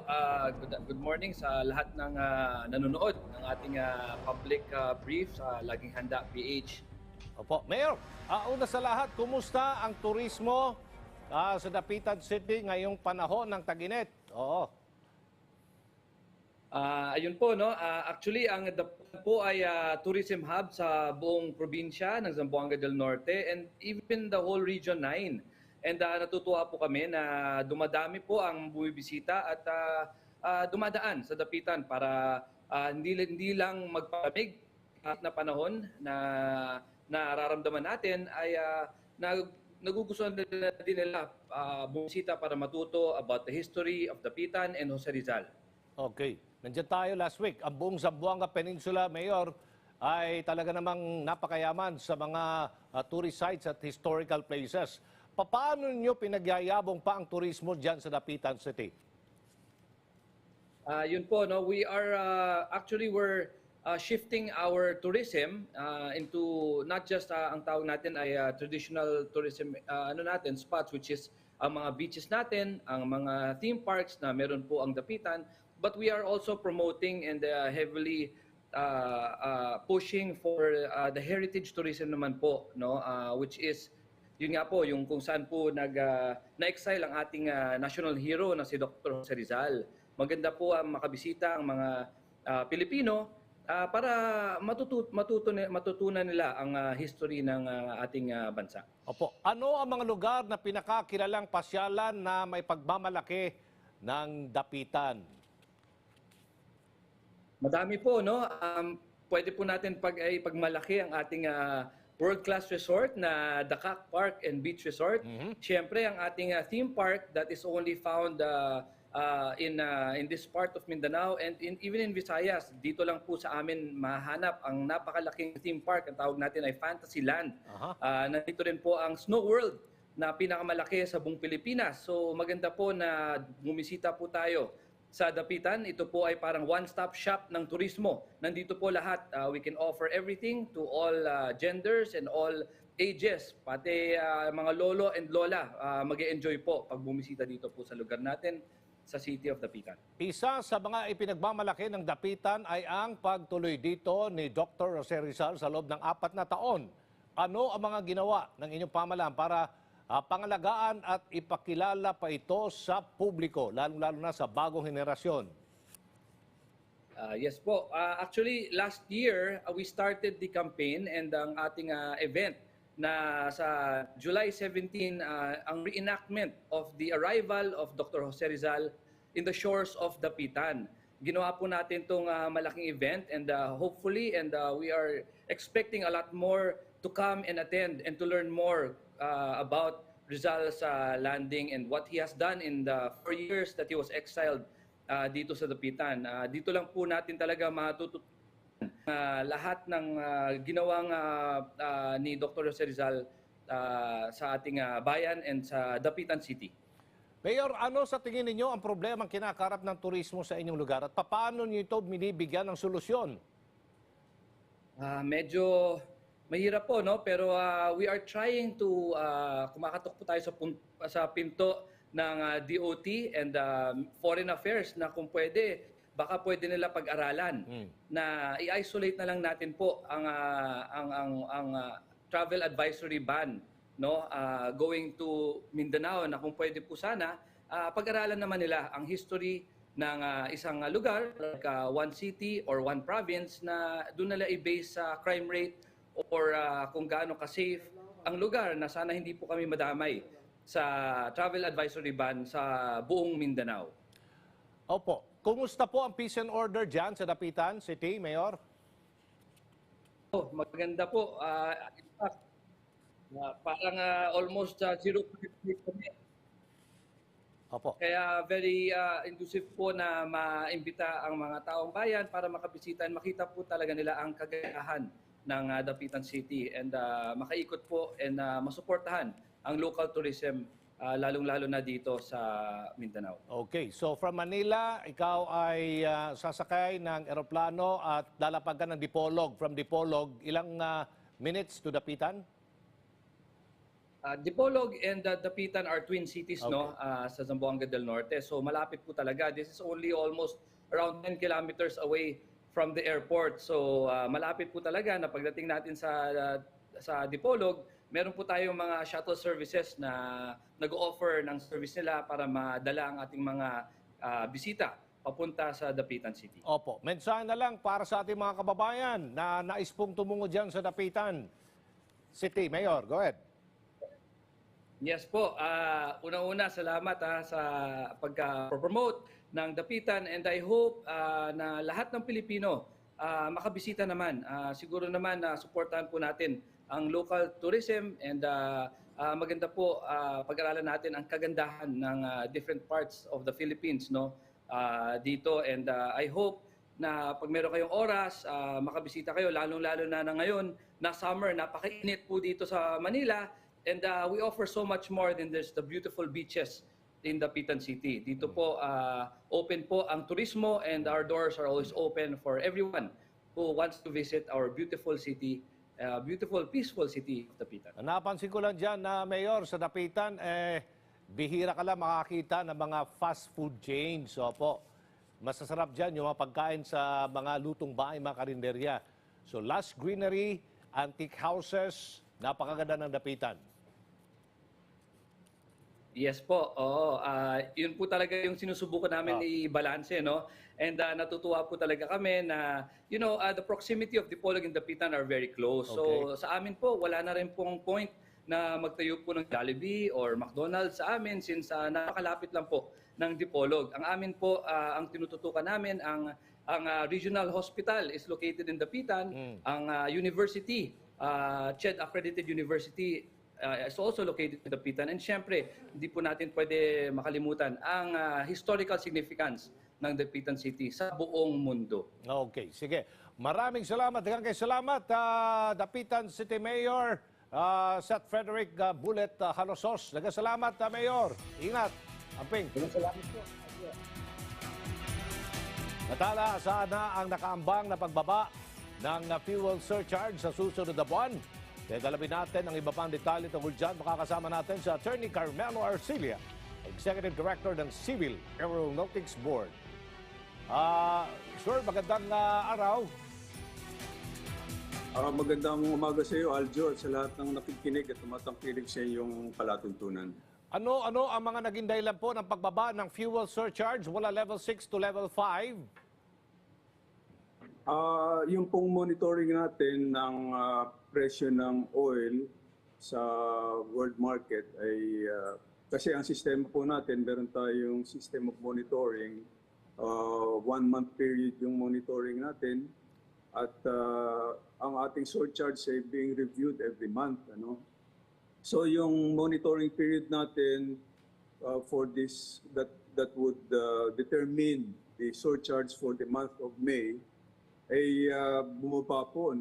good morning sa lahat ng nanonood ng ating public brief sa Laging Handa PH. Opo, Mayor, una sa lahat, kumusta ang turismo sa Dapitan City ngayong panahon ng tag-init? Oo. Ayun po, no? Actually, ang Dapitan po ay tourism hub sa buong probinsya ng Zamboanga del Norte and even the whole Region 9. And natutuwa po kami na dumadami po ang bumibisita at dumadaan sa Dapitan para hindi lang magpalamig na panahon na nararamdaman natin ay nagugustuhan din nila bumisita para matuto about the history of Dapitan and Jose Rizal. Okay. Nandiyan tayo last week. Ang buong Zamboanga Peninsula, Mayor, ay talaga namang napakayaman sa mga tourist sites at historical places. Paano nyo pinagyayabong pa ang turismo dyan sa Dapitan City? Yun po, no? We are we're shifting our tourism into not just ang tawag natin ay traditional tourism spots, which is ang mga beaches natin, ang mga theme parks na meron po ang Dapitan, but we are also promoting and heavily pushing for the heritage tourism naman po, no? Which is yun nga po yung kung saan po na-exile ang ating national hero na si Dr. Jose Rizal. Maganda po ang makabisita ang mga Pilipino para matutunan nila ang history ng ating bansa. Opo. Ano ang mga lugar na pinakakilalang pasyalan na may pagmamalaki ng Dapitan? Madami po, no? Pwede po natin pagmalaki ang ating world-class resort na Dakak Park and Beach Resort. Siyempre, ang ating theme park that is only found in this part of Mindanao and even in Visayas, dito lang po sa amin mahanap ang napakalaking theme park. Ang tawag natin ay Fantasyland. Nandito rin po ang Snow World na pinakamalaki sa buong Pilipinas. So maganda po na bumisita po tayo sa Dapitan. Ito po ay parang one-stop shop ng turismo. Nandito po lahat. We can offer everything to all genders and all ages. Pati mga lolo and lola mag-e-enjoy po pag bumisita dito po sa lugar natin sa City of Dapitan. Isa sa mga ipinagmamalaki ng Dapitan ay ang pagtuloy dito ni Dr. Jose Rizal sa loob ng 4 na taon. Ano ang mga ginawa ng inyong pamahalaan para pangalagaan at ipakilala pa ito sa publiko, lalo-lalo na sa bagong henerasyon? Yes po. Actually, last year, we started the campaign and ang ating event na sa July 17 ang reenactment of the arrival of Dr. Jose Rizal in the shores of Dapitan. Ginawa po natin itong malaking event and hopefully we are expecting a lot more to come and attend and to learn more about Rizal's landing and what he has done in the 4 years that he was exiled dito sa Dapitan. Dito lang po natin talaga matututunan lahat ng ginawang ni Dr. Jose Rizal sa ating bayan and sa Dapitan City. Mayor, ano sa tingin ninyo ang problema ang kinakarap ng turismo sa inyong lugar at paano niyo ito binibigyan ng solusyon? Medyo mahirap po, no? Pero we are trying to kumakatok po tayo sa pinto ng DOT and Foreign Affairs na kung pwede, baka pwede nila pag-aralan na i-isolate na lang natin po ang travel advisory ban, no, going to Mindanao, na kung pwede po sana pag-aralan naman nila ang history ng isang lugar like one city or one province na doon nila i-base sa crime rate or kung gaano ka-safe ang lugar, na sana hindi po kami madamay sa travel advisory ban sa buong Mindanao. Opo. Kumusta po ang peace and order dyan sa Dapitan City, Mayor? Maganda po. In fact, parang almost 0% kami. Opo. Kaya very inducive po na maimbita ang mga taong bayan para makabisita and makita po talaga nila ang kagayahan ng Dapitan City and makaikot po and masuportahan ang local tourism, lalong-lalo na dito sa Mindanao. Okay, so from Manila, ikaw ay sasakay ng eroplano at lalapag ka ng Dipolog. From Dipolog, ilang minutes to Dapitan? Dipolog and Dapitan are twin cities, Okay. no, sa Zamboanga del Norte. So malapit po talaga. This is only almost around 10 kilometers away from the airport. So malapit po talaga na pagdating natin sa Dipolog, meron po tayong mga shuttle services na nag-offer ng service nila para madala ang ating mga bisita papunta sa Dapitan City. Opo. Mensahe na lang para sa ating mga kababayan na nais pong tumungo dyan sa Dapitan City. Mayor, go ahead. Yes po. Unang-una, salamat sa pagka-promote ng Dapitan and I hope na lahat ng Pilipino makabisita naman. Siguro naman na suportahan po natin ang local tourism and maganda po pag-aralan natin ang kagandahan ng different parts of the Philippines, no, dito and I hope na pag meron kayong oras makabisita kayo, lalong-lalo na ngayon na summer, napakainit po dito sa Manila and we offer so much more than just the beautiful beaches in Dapitan City. Dito po open po ang turismo and our doors are always open for everyone who wants to visit our beautiful city. Beautiful, peaceful city of Dapitan. Napansin ko lang dyan na Mayor, sa Dapitan, bihira ka lang makakita ng mga fast food chains. Opo. Masasarap dyan yung mga pagkain sa mga lutong bahay, mga karinderya. So lush greenery, antique houses, napakaganda ng Dapitan. Yes po. Oo. Yun po talaga yung sinusubukan namin i-balanse, no? And natutuwa po talaga kami na, you know, the proximity of Dipolog and Dapitan are very close. So sa amin po, wala na rin pong point na magtayo po ng Jollibee or McDonald's sa amin since napakalapit lang po ng Dipolog. Ang amin po, ang tinututukan namin, ang regional hospital is located in Dapitan. Ang university, CHED accredited university, is also located in Dapitan. And syempre, hindi po natin pwede makalimutan ang historical significance ng Dapitan City sa buong mundo. Okay, sige. Maraming salamat. Daghang kay salamat, Dapitan City Mayor Seth Frederick Bullet Halosos. Daghang salamat, Mayor. Ingat. Amping. Salamat po. Natala, saan na ang nakaambang na pagbaba ng fuel surcharge sa susunod na buwan? Kaya galapin natin ang iba pang detalye tungkol dyan. Makakasama natin sa Attorney Carmelo Arcilia, Executive Director ng Civil Aeronautics Board. Sir, magandang araw. Magandang umaga sa iyo, Aljo, at sa lahat ng nakikinig at tumatangkilig sa iyong palatuntunan. Ano ang mga naging dahilan po ng pagbaba ng fuel surcharge mula level 6 to level 5? Yung pong monitoring natin ng presyo ng oil sa world market ay kasi ang sistema po natin, meron tayong system of monitoring, 1-month period yung monitoring natin at ang ating surcharge ay being reviewed every month. So yung monitoring period natin for this that would determine the surcharge for the month of May ay bumaba po.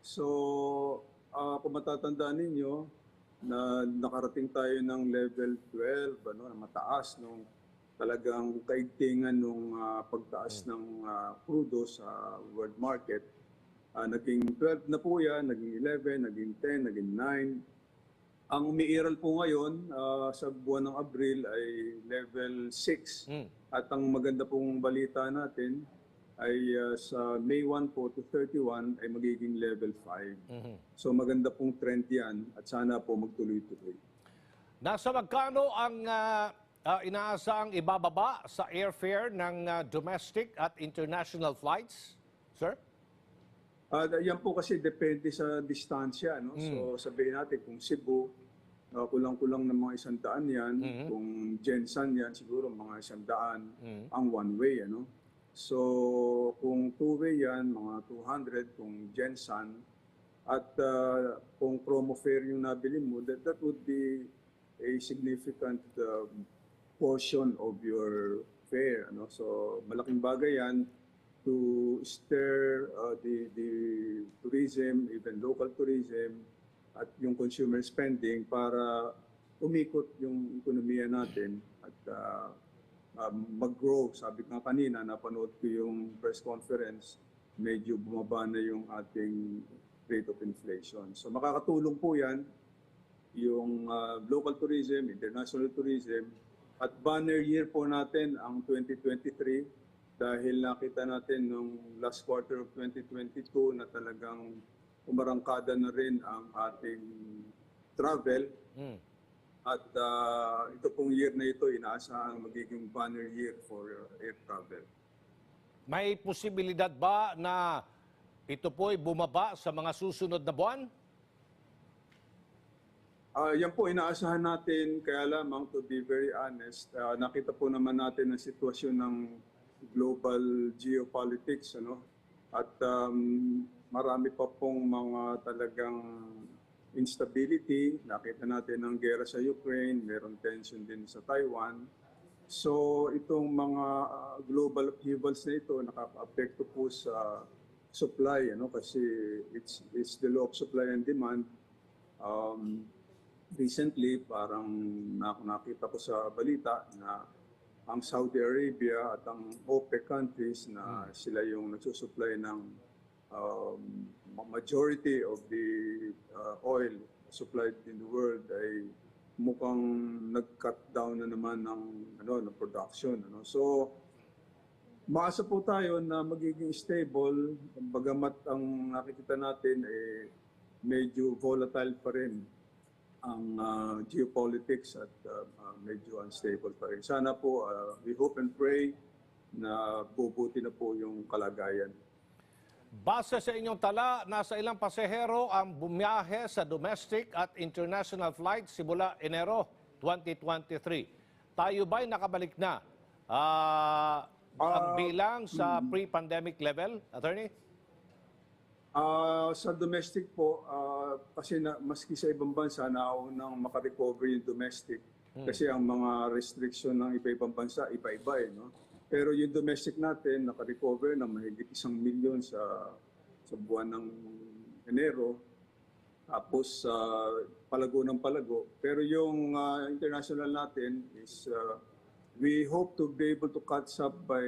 So kung matatandaan ninyo na nakarating tayo ng level 12, na mataas nung talagang kaigtingan nung pagtaas ng crudo sa world market. Naging 12 na po yan, naging 11, naging 10, naging 9. Ang umiiral po ngayon sa buwan ng Abril ay level 6. At ang maganda pong balita natin ay sa May 1 po to 31 ay magiging level 5. So maganda pong trend yan at sana po magtuloy-tuloy. Nasa magkano ang inaasang ibababa sa airfare ng domestic at international flights, sir? Yan po kasi depende sa distansya. So sabihin natin kung Cebu, kulang-kulang ng mga 100 yan. Kung Jensan yan, siguro mga 100 ang one-way. So kung two-way yan, mga 200 kung Jensan. At kung promo fare yung nabili mo, that would be a significant portion of your fare. So malaking bagay yan to stir the tourism, even local tourism, at yung consumer spending para umikot yung ekonomiya natin at mag-grow. Sabi ko nga kanina, napanood ko yung press conference, medyo bumaba na yung ating rate of inflation. So makakatulong po yan, yung local tourism, international tourism, at banner year po natin ang 2023, dahil nakita natin nung last quarter of 2022 na talagang umarangkada na rin ang ating travel. At ito pong year na ito, inaasahang magiging banner year for air travel. May posibilidad ba na ito po'y bumaba sa mga susunod na buwan? Yan po, inaasahan natin, kaya lamang to be very honest, nakita po naman natin ang sitwasyon ng global geopolitics, at marami pa pong mga talagang instability. Nakita natin ang gera sa Ukraine, meron tension din sa Taiwan. So itong mga global upheavals na ito nakaka-apekto po sa supply, kasi it's the law of supply and demand. Recently, parang nakita ko sa balita na ang Saudi Arabia at ang OPEC countries na sila yung nagsusupply ng majority of the oil supplied in the world ay mukhang nag-cut down na naman ng production. So, maasa po tayo na magiging stable, bagamat ang nakikita natin ay medyo volatile pa rin ang geopolitics at medyo unstable pa rin. Sana po, we hope and pray na bubuti na po yung kalagayan. Base sa inyong tala, nasa ilang pasahero ang bumiyahe sa domestic at international flights simula Enero 2023. Tayo ba'y nakabalik na ang bilang sa pre-pandemic level, Attorney? Sa domestic po, kasi maski sa ibang bansa, naunang makarecover yung domestic. Kasi ang mga restriction ng iba-ibang bansa, iba-iba Pero yung domestic natin, nakarecover na mahigit 1 milyon sa buwan ng Enero. Tapos palago ng palago. Pero yung international natin is, we hope to be able to catch up by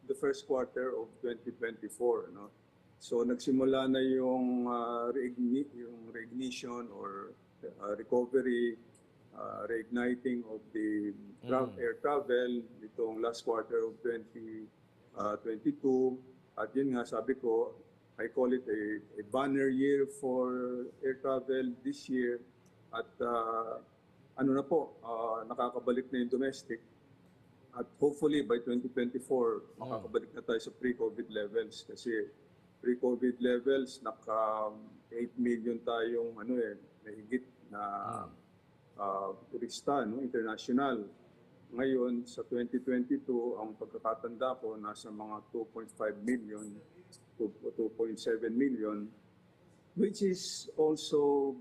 the first quarter of 2024. So nagsimula na yung reignition or recovery, reigniting of the air travel itong last quarter of 2022. At yun nga, sabi ko, I call it a banner year for air travel this year. At nakakabalik na yung domestic. At hopefully by 2024, makakabalik na tayo sa pre-COVID levels. Kasi pre-COVID levels, naka 8 million tayong na higit na turista, no, international. Ngayon, sa 2022, ang pagkakatanda ko, nasa mga 2.5 million to 2.7 million, which is also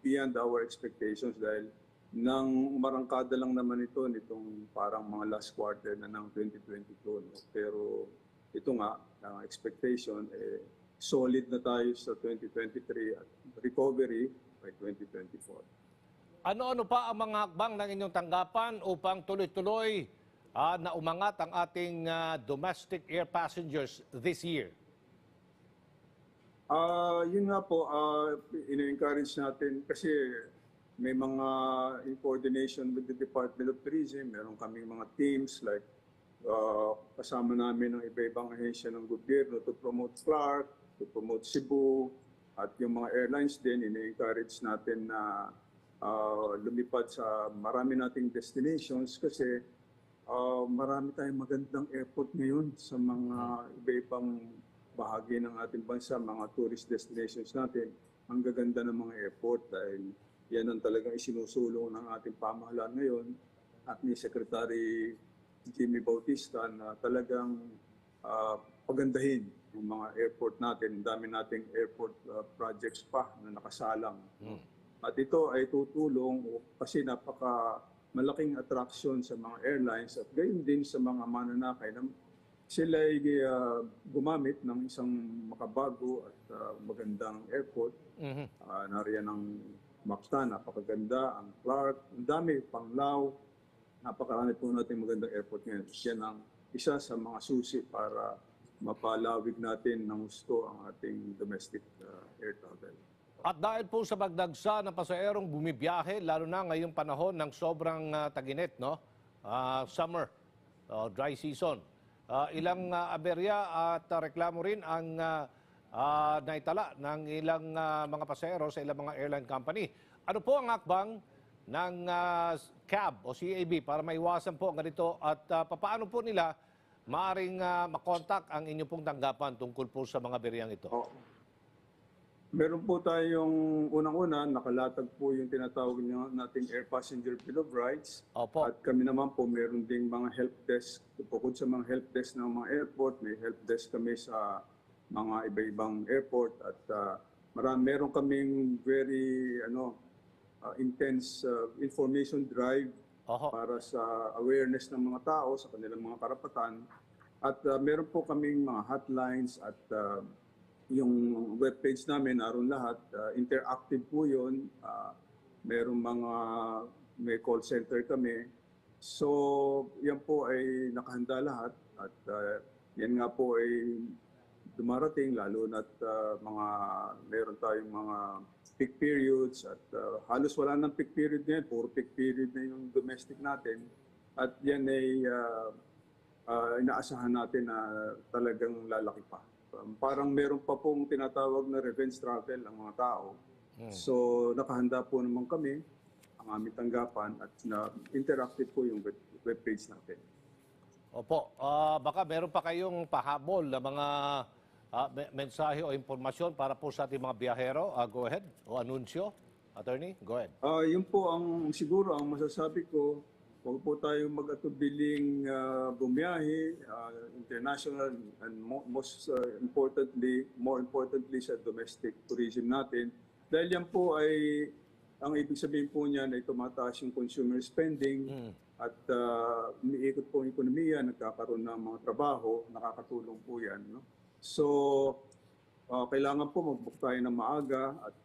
beyond our expectations dahil nang umarangkada lang naman ito nitong parang mga last quarter na ng 2022. No? Pero ito nga, ang expectation, solid na tayo sa 2023 at recovery by 2024. Ano-ano pa ang mga hakbang ng inyong tanggapan upang tuloy-tuloy na umangat ang ating domestic air passengers this year? Yun nga po, ina-encourage natin kasi may mga in coordination with the Department of Tourism, meron kaming mga teams like kasama namin ng iba-ibang ahensya ng gobyerno to promote Clark, to promote Cebu, at yung mga airlines din, ina-encourage natin na lumipad sa marami nating destinations kasi marami tayong magandang airport ngayon sa mga iba-ibang bahagi ng ating bansa, mga tourist destinations natin. Ang gaganda ng mga airport dahil yan ang talagang isinusulong ng ating pamahalaan ngayon at ni Secretary Jimmy Bautista na talagang pagandahin yung mga airport natin. Ang dami nating airport projects pa na nakasalang. At ito ay tutulong kasi napaka malaking attraction sa mga airlines at gayon din sa mga mananakay na sila ay gumamit ng isang makabago at magandang airport. Nariyan ang Mactan, napakaganda, ang Clark, ang dami, Panglao, napakarami po natin magandang airport ngayon. Yan ang isa sa mga susi para mapalawig natin ng gusto ang ating domestic air travel. At dahil po sa pagdagsa ng pasaherong bumibiyahe, lalo na ngayong panahon ng sobrang taginit, no? Summer, dry season, ilang aberya at reklamo rin ang naitala ng ilang mga pasahero sa ilang mga airline company. Ano po ang hakbang ng CAB o CAB para maiwasan po ang ganito at paano po nila maaring makontak ang inyong pong tanggapan tungkol po sa mga beryang ito? Meron po tayong unang-una, nakalatag po yung tinatawag nating Air Passenger Bill of Rights. Opo. At kami naman po meron ding mga help desk. Bukod sa mga help desk ng mga airport, may help desk kami sa mga iba-ibang airport at meron kaming very intense information drive para sa awareness ng mga tao sa kanilang mga karapatan. At meron po kaming mga hotlines at yung webpage namin, naroon lahat. Interactive po yun. May call center kami. So, yan po ay nakahanda lahat. At yan nga po ay dumarating, lalo na't meron tayong mga peak periods at halos wala ng peak period ngayon, puro peak period na yung domestic natin. At yan ay inaasahan natin na talagang lalaki pa. Parang meron pa pong tinatawag na revenge travel ang mga tao. So nakahanda po naman kami, ang aming tanggapan at interactive po yung webpage natin. Opo, baka meron pa kayong pahabol na mga mensahe o impormasyon para po sa ating mga biyahero. Go ahead. O anunsyo. Attorney, go ahead. Yun po siguro ang masasabi ko, huwag po tayo mag-atubiling bumiyahe, international and more importantly sa domestic tourism natin. Dahil yan po ay, ang ibig sabihin po niyan ay tumataas yung consumer spending at umiikot po ang ekonomiya, nagkakaroon ng mga trabaho, nakakatulong po yan. No? So, kailangan po mag-book tayo ng maaga at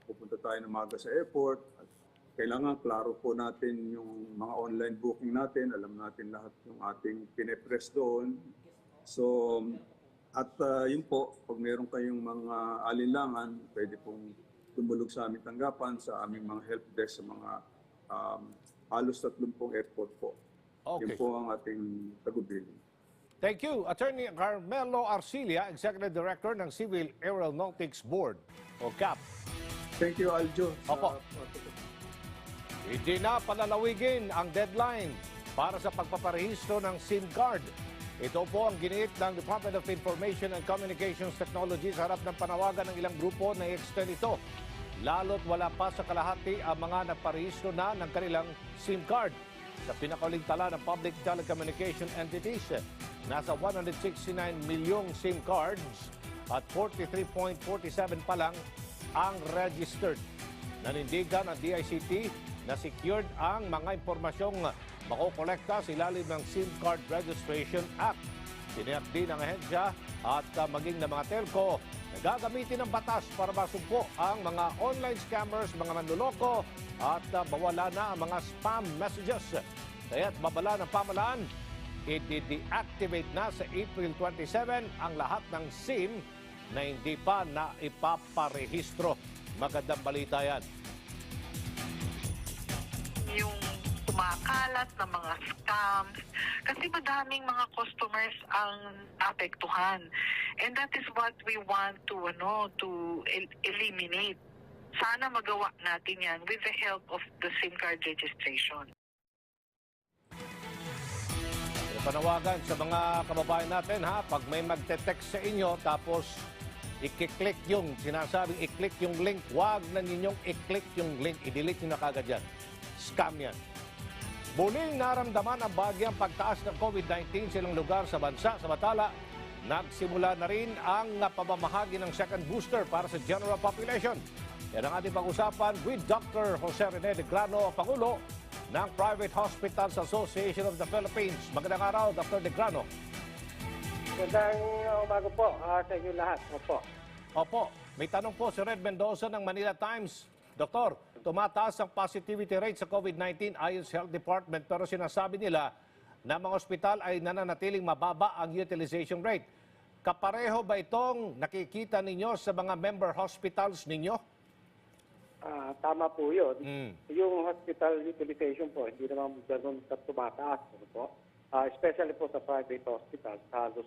pupunta tayo ng maaga sa airport. At kailangan klaro po natin yung mga online booking natin. Alam natin lahat yung ating pinepress doon. So, at yun po, pag meron kayong mga alinlangan, pwede pong tumulog sa aming tanggapan, sa aming mga help desk, sa mga halos 30 airport po. Okay. Yun po ang ating tagubilin. Thank you, Attorney Carmelo Arcilia, Executive Director ng Civil Aeronautics Board o CAP. Thank you, Aljo. Opo. Hindi na palalawigin ang deadline para sa pagpaparehistro ng SIM card. Ito po ang giniit ng Department of Information and Communications Technology sa harap ng panawagan ng ilang grupo na i-extend ito. lalo't wala pa sa kalahati ang mga nagparehistro na ng kanilang SIM card. Sa pinakauling tala ng public telecommunication entities, nasa 169 milyong SIM cards at 43.47 pa lang ang registered. Nanindigan ang DICT na secured ang mga impormasyong makokolekta sa ilalim ng SIM Card Registration Act. Tiniyak din ng ahensya at maging ng mga telco na gagamitin ng batas para masumpo ang mga online scammers, mga manluloko at mawala na ang mga spam messages. Kaya't babala ng pamahalaan, i-deactivate na sa April 27 ang lahat ng SIM na hindi pa na ipaparehistro. Magandang balita yan. Yung kumakalat na mga scams kasi madaming mga customers ang apektuhan, and that is what we want to eliminate. Sana magawa natin yan with the help of the SIM card registration. Panawagan sa mga kababayan natin, ha, pag may magte-text sa inyo tapos i-click yung sinasabing i-click yung link, wag na ninyong i-click yung link, i-delete nyo na kagad yan. Scam yan. Muling naramdaman ang bagyang pagtaas ng COVID-19 sa ilang lugar sa bansa. Samantala, nagsimula na rin ang pamamahagi ng second booster para sa general population. Yan ang ating pag-usapan with Dr. Jose Rene de Grano, Pangulo ng Private Hospitals Association of the Philippines. Magandang araw, Dr. de Grano. Magandang umaga po sa inyo lahat. Opo, may tanong po si Red Mendoza ng Manila Times. Doktor, tumataas ang positivity rate sa COVID-19 ayon sa Health Department, pero sinasabi nila na mga ospital ay nananatiling mababa ang utilization rate. Kapareho ba itong nakikita ninyo sa mga member hospitals ninyo? Tama po yun. Yung hospital utilization po, hindi naman ganun tumataas po. Especially po sa private hospitals, halos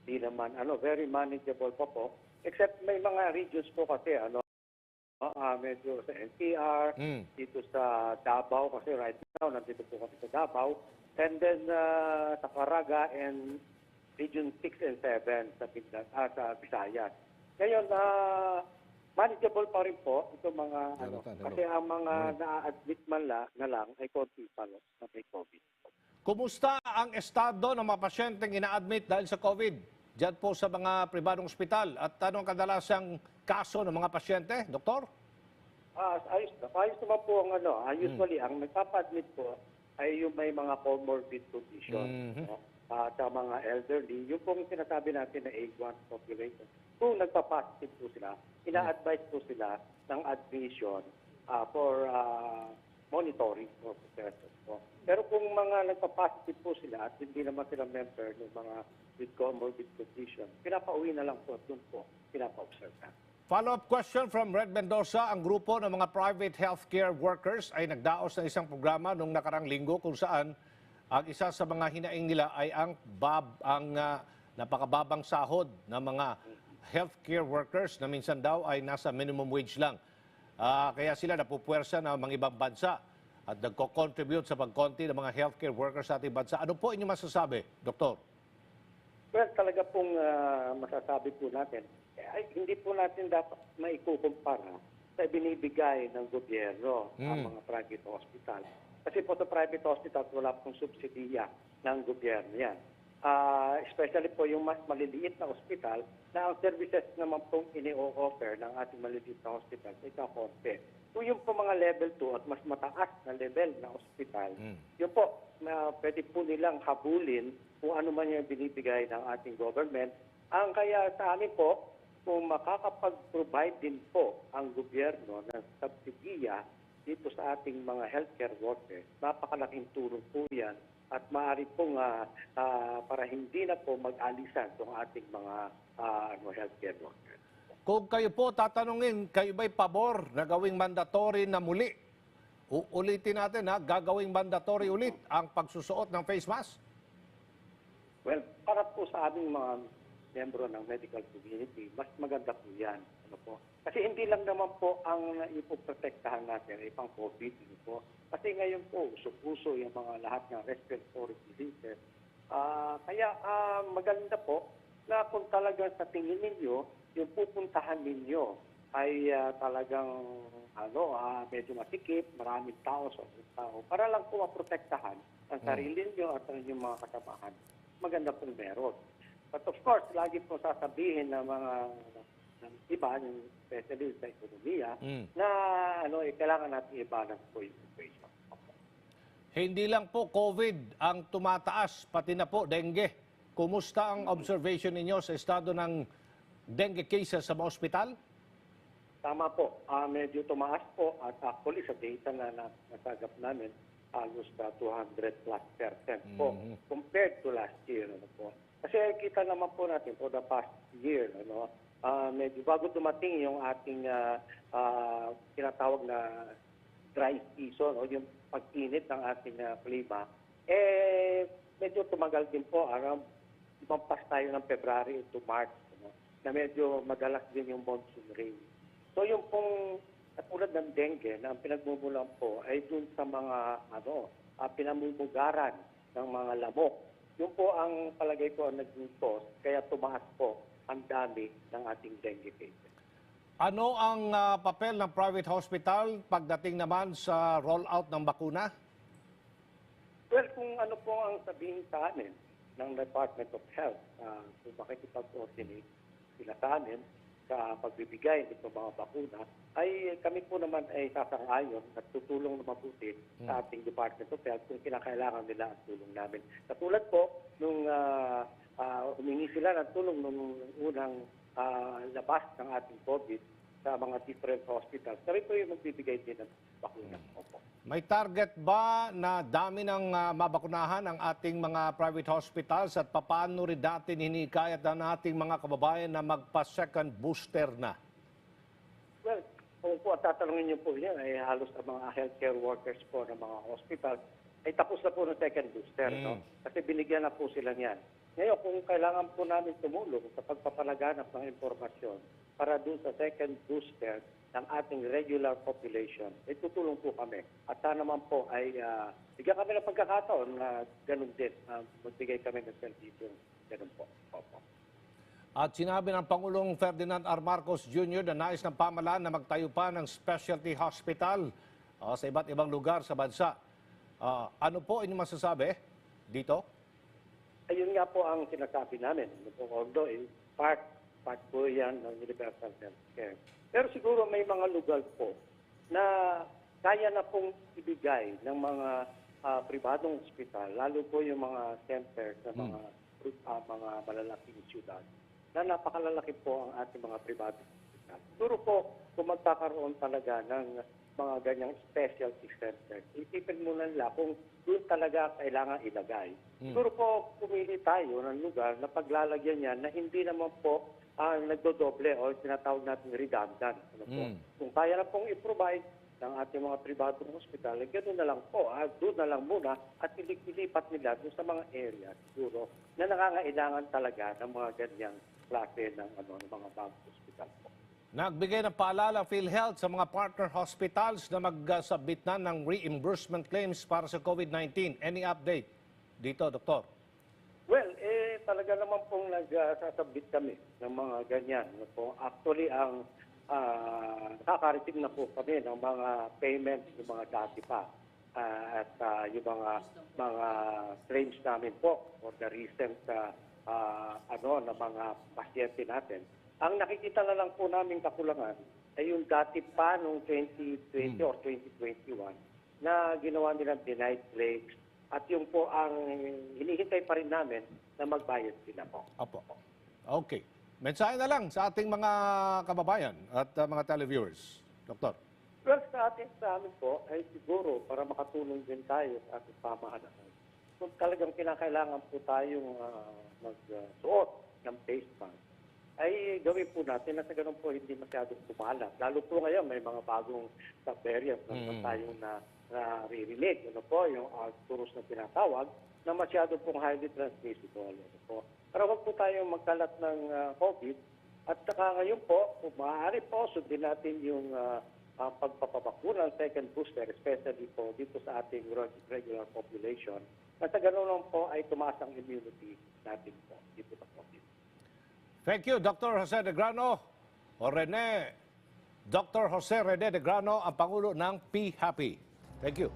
di naman, very manageable po. Except may mga regions po kasi, medyo sa NCR, dito sa Davao, kasi right now, nandito po kami sa Davao. And then sa Caraga and Region 6 and 7 sa Visayas. Ngayon, manageable pa rin po itong mga, kasi ang mga na-admit man na lang ay konti pa na may COVID. Kumusta ang estado ng mga pasyenteng ina-admit dahil sa COVID? Diyan po sa mga pribadong ospital. At anong kadalasang kaso ng mga pasyente, Doktor? Ayos naman po ang usually ang nagpapa-admit po ay yung may mga comorbid condition. Sa mga elderly, yung pong sinasabi natin na A1 population. Kung nagpa-positive po sila, ina-advise po sila ng admission for monitoring po. Pero kung mga nagpa-positive po sila at hindi naman sila member ng mga with comorbid condition, pinapauwi na lang po at doon po pinapa-observe na. Follow-up question from Red Mendoza. Ang grupo ng mga private healthcare workers ay nagdaos ng isang programa noong nakarang linggo kung saan ang isa sa mga hinaing nila ay ang napakababang sahod ng mga healthcare workers na minsan daw ay nasa minimum wage lang. Kaya sila napupuwersa ng mga ibang bansa at nagko-contribute sa pagkonti ng mga healthcare workers sa ating bansa. Ano po inyong masasabi, Doktor? Well, talaga pong masasabi po natin, hindi po natin dapat maikukumpara sa binibigay ng gobyerno ang mga private hospital. Kasi po sa private hospital, wala pong subsidiya ng gobyerno yan. Especially po yung mas maliliit na hospital na ang services naman pong ini-offer ng ating maliliit na hospital ay kakonti. Kung yung po mga level 2 at mas mataas na level na hospital, yun po, pwede po nilang habulin kung ano man yung binibigay ng ating government. Ang kaya sa amin po, kung makakapag-provide din po ang gobyerno ng subsidiya dito sa ating mga healthcare workers, napakalaking tulong po yan at maaari pong para hindi na po mag-alisan itong ating mga healthcare workers. Kung kayo po tatanungin, kayo ba'y pabor na gawing mandatory na muli? Ulitin natin, gagawing mandatory ulit ang pagsusuot ng face mask? Well, para po sa aming mga membro ng medical community, mas maganda po yan. Kasi hindi lang naman po ang ipoprotektahan natin ay pang COVID. Kasi ngayon po, uso-uso yung mga lahat ng respiratory diseases. Kaya maganda po na kung talaga sa tingin ninyo, yung pupuntahan ninyo ay talagang medyo masikip, maraming tao, para lang po maprotektahan ang sarili niyo at ang inyong mga kasamahan. Maganda pong meron. But of course, lagi po sasabihin ng mga ng iba, yung especially sa ekonomiya, na kailangan natin i-balance po yung situation. Hindi lang po COVID ang tumataas, pati na po dengue. Kumusta ang observation ninyo sa estado ng dengue cases sa mga ospital? Tama po, medyo tumaas po at actually sa data na nasagap namin, halos 200+% po compared to last year. Po. Kasi kita naman po natin for the past year, medyo bago dumating yung ating tinatawag na dry season o yung pag-init ng ating klima, medyo tumagal din po. Lumampas tayo ng February to March, na medyo madalas din yung monsoon rain. So yung pong katulad ng dengue na ang pinagmumulan po ay dun sa mga pinamumugaran ng mga lamok. Yun po ang palagay ko ang naging cause, kaya tumaas po ang dami ng ating dengue cases. Ano ang papel ng private hospital pagdating naman sa rollout ng bakuna? Well, kung ano po ang sabihin sa amin ng Department of Health, kung makikipag-coordinate sila sa amin sa pagbibigay ng mga bakuna, ay kami po naman ay sasang-ayon at tutulong na mabuti sa ating Department of Health kung kinakailangan nila ang tulong namin. Katulad po, nung humingi sila ng tulong nung unang labas ng ating COVID sa mga different hospitals, kami po yung magbibigay din ng bakuna. Opo. May target ba na dami ng mabakunahan ang ating mga private hospitals at paano rin natin hinikayat na ating mga kababayan na magpa-second booster na? Well, kung po at tatanungin niyo po yan, ay halos ang mga healthcare workers po ng mga hospital ay tapos na po ng second booster. No? Kasi binigyan na po sila niyan. Ngayon, kung kailangan po namin tumulong sa pagpapalaganap ng impormasyon para doon sa second booster ng ating regular population, ay tutulong po kami. At sana naman po ay bigyan kami ng pagkakataon na ganun din, magbigay kami ng servisyo. Ganun po. Opo. At sinabi ng Pangulong Ferdinand R. Marcos Jr. na nais ng pamahalaan na magtayo pa ng specialty hospital sa iba't ibang lugar sa bansa. Ano po inyong masasabi dito? Ayun nga po ang sinasabi namin. Although, part po yan ng universal healthcare. Pero siguro may mga lugar po na kaya na pong ibigay ng mga pribadong ospital, lalo po yung mga centers ng mga malalaking syudad, na napakalalaki po ang ating mga pribadong ospital. Siguro po, kung magkakaroon talaga ng mga ganyang specialty centers, isipin muna nila kung doon talaga kailangan ilagay. Siguro po, pumili tayo ng lugar na paglalagyan yan na hindi naman po nagdodoble o tinatawag natin redundant. Kung kaya na pong i-provide ng ating mga pribadong hospital, ganoon na lang po. Doon na lang muna at ilipat nila doon sa mga area siguro na nangangailangan talaga ng mga ganyang klase ng mga bagong hospital po. Nagbigay ng paalala PhilHealth sa mga partner hospitals na mag-submit na ng reimbursement claims para sa COVID-19. Any update dito, Doktor? Well, talaga naman pong nagsasabit kami ng mga ganyan. Actually, ang nakakarating na po kami ng mga payments ng mga dati pa. At yung mga claims namin po for the recent na mga pasyente natin. Ang nakikita na lang po namin kakulangan ay yung dati pa noong 2020 or 2021 na ginawa nilang denied claims at yung po ang hinihintay pa rin namin na magbayad sila po. Opo. Okay. Mensahe na lang sa ating mga kababayan at mga televiewers. Doktor. Well, sa amin po ay siguro para makatulong din tayo sa ating pamahalaan. Kung talagang kinakailangan po tayong magsuot ng face mask, ay gawin po natin na sa ganun po hindi masyadong kumalat. Lalo po ngayon may mga bagong sub-variants na tayong naririnig. Yung virus na tinatawag na masyado pong highly transmissible. Pero huwag po tayong magkalat ng COVID. At saka ngayon po, kung maaari po, sundin natin yung pagpapabakuna ng second booster, especially po dito sa ating regular population. At sa ganun lang po ay tumaas ang immunity natin po dito sa COVID. Thank you, Dr. Jose Negrano o Rene Dr. Jose Rene de Grano, ang Pangulo ng P-Happy. Thank you.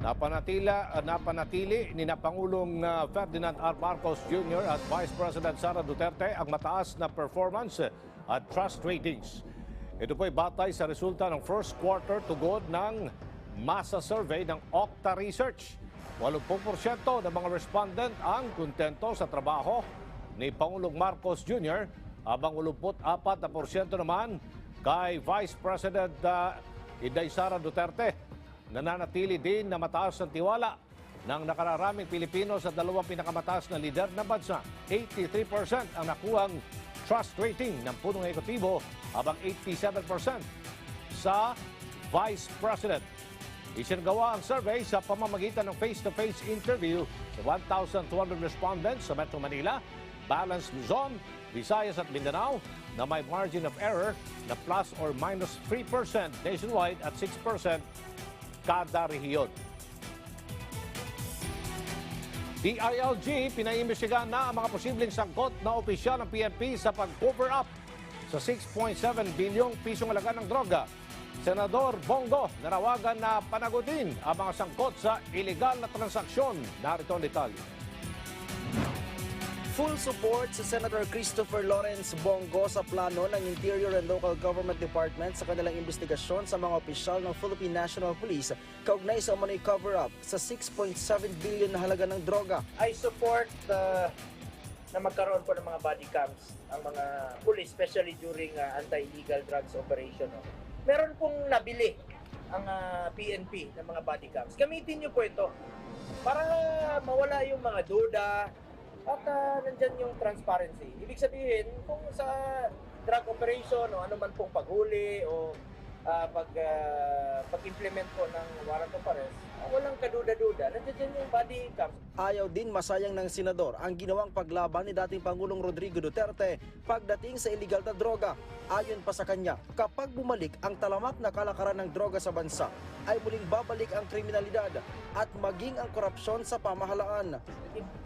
Napanatili ni Pangulong Ferdinand R. Marcos Jr. at Vice President Sara Duterte ang mataas na performance at trust ratings. Ito po ay batay sa resulta ng first quarter tugod ng masa survey ng Okta Research. 80% ng mga respondent ang kontento sa trabaho ni Pangulong Marcos Jr. habang 84% naman kay Vice President Inday Sara Duterte. Nananatili din na mataas ang tiwala ng nakararaming Pilipino sa dalawang pinakamataas na lider na bansa. 83% ang nakuhang trust rating ng punong ekotibo habang 87% sa Vice President. Isinagawa ang survey sa pamamagitan ng face-to-face interview sa 1,200 respondents sa Metro Manila, Balanced Luzon, Visayas at Mindanao na may margin of error na plus or minus 3% nationwide at 6% kada rehiyon. DILG pinaimbestigahan na ang mga posibleng sangkot na opisyal ng PNP sa pag-cover up sa 6.7 bilyong pisong halaga ng droga. Senador Bongo nanawagan na panagutin ang mga sangkot sa iligal na transaksyon. Narito ang detalye. Full support sa Senator Christopher Lawrence Bongo sa plano ng Interior and Local Government Department sa kanilang investigasyon sa mga opisyal ng Philippine National Police kaugnay sa umano'y cover-up sa 6.7 billion na halaga ng droga. I support na magkaroon po ng mga body cams ang mga police, especially during anti-illegal drugs operation. Meron pong nabili ang PNP ng mga body cams. Gamitin niyo po ito para mawala yung mga duda, at nandyan yung transparency. Ibig sabihin, kung sa drug operation o ano man pong paghuli o pag-implement po ng warrant of arrest, walang kaduda-duda, nandyan yung body cams. Ayaw din masayang ng senador ang ginawang paglaban ni dating Pangulong Rodrigo Duterte pagdating sa iligal na droga. Ayon pa sa kanya, kapag bumalik ang talamak na kalakaran ng droga sa bansa, ay muling babalik ang kriminalidad at maging ang korupsyon sa pamahalaan.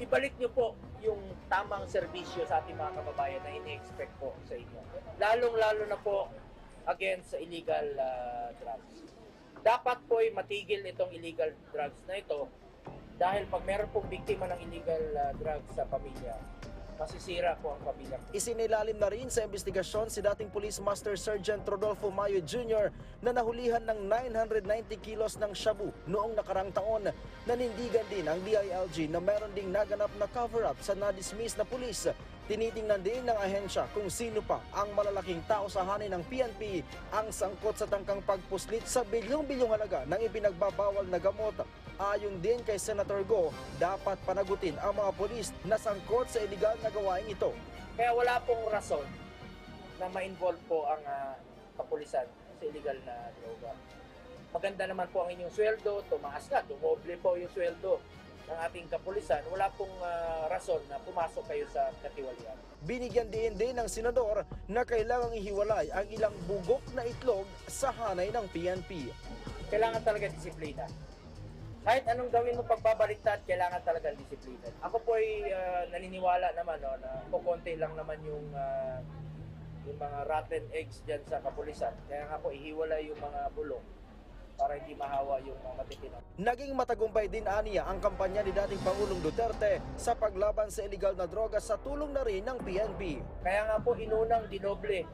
Ibalik niyo po yung tamang serbisyo sa ating mga kababayan na ini-expect po sa inyo. Lalong-lalo na po against illegal drugs. Dapat po ay matigil itong illegal drugs na ito dahil pag meron pong biktima ng illegal drugs sa pamilya, masisira po ang pamilya. Isinilalim na rin sa investigasyon si dating Police Master Sergeant Rodolfo Mayo Jr. na nahulihan ng 990 kilos ng shabu noong nakarang taon. Nanindigan din ang DILG na meron ding naganap na cover-up sa na-dismiss na pulis. Tinitingnan din ng ahensya kung sino pa ang malalaking tao sa hanay ng PNP ang sangkot sa tangkang pagpuslit sa bilyong-bilyong halaga ng ipinagbabawal na gamot. Ayon din kay Senator Go, dapat panagutin ang mga polis na sangkot sa iligal na gawain ito. Kaya wala pong rason na ma-involve po ang kapulisan sa illegal na droga. Maganda naman po ang inyong sweldo, tumaas na, dumoble po yung sweldo ng ating kapulisan. Wala pong rason na pumasok kayo sa katiwalian. Binigyan din ng senador na kailangang ihiwalay ang ilang bugok na itlog sa hanay ng PNP. Kailangan talaga disiplina. Kahit anong gawin mo pagbabaliktad, kailangan talaga disiplina. Ako po ay naniniwala naman na kukonti lang naman yung mga rotten eggs dyan sa kapulisan. Kaya nga po ihiwalay yung mga bulong para hindi mahawa yung mga matitino. Naging matagumpay din aniya ang kampanya ni dating Pangulong Duterte sa paglaban sa iligal na droga sa tulong na rin ng PNP. Kaya nga po inunang dinoble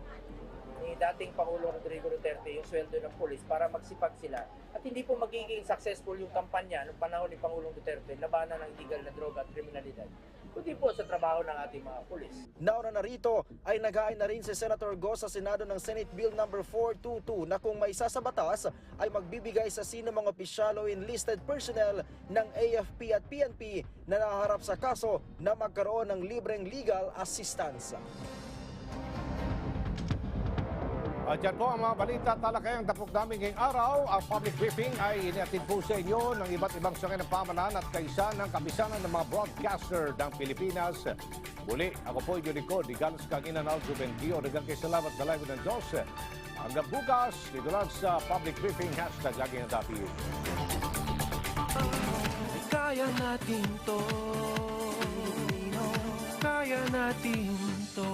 ni dating Pangulong Rodrigo Duterte yung sweldo ng pulis para magsipag sila. At hindi po magiging successful yung kampanya noong panahon ni Pangulong Duterte labanan ng illegal na droga at kriminalidad, kundi po sa trabaho ng ating mga pulis. Nauna na rito ay naghain na rin si Senator Go sa Senado ng Senate Bill No. 422 na kung may sasabatas ay magbibigay sa sino mga opisyal o enlisted personnel ng AFP at PNP na naharap sa kaso na magkaroon ng libreng legal assistance. At yan po ang mga balita talakayang dapok namin ngayong araw. Ang public briefing ay inihatid po sa inyo ng iba't ibang sangay ng pamahalaan at kaisa ng kabisanan ng mga broadcaster ng Pilipinas. Muli, ako po yung likod, Igalos kang Inanal Juvencio. Dagang kay salamat sa live ng Diyos. Hanggang bukas, dito lang sa public briefing, hashtag lagi ng Happy. Kaya natin to. Kaya natin to.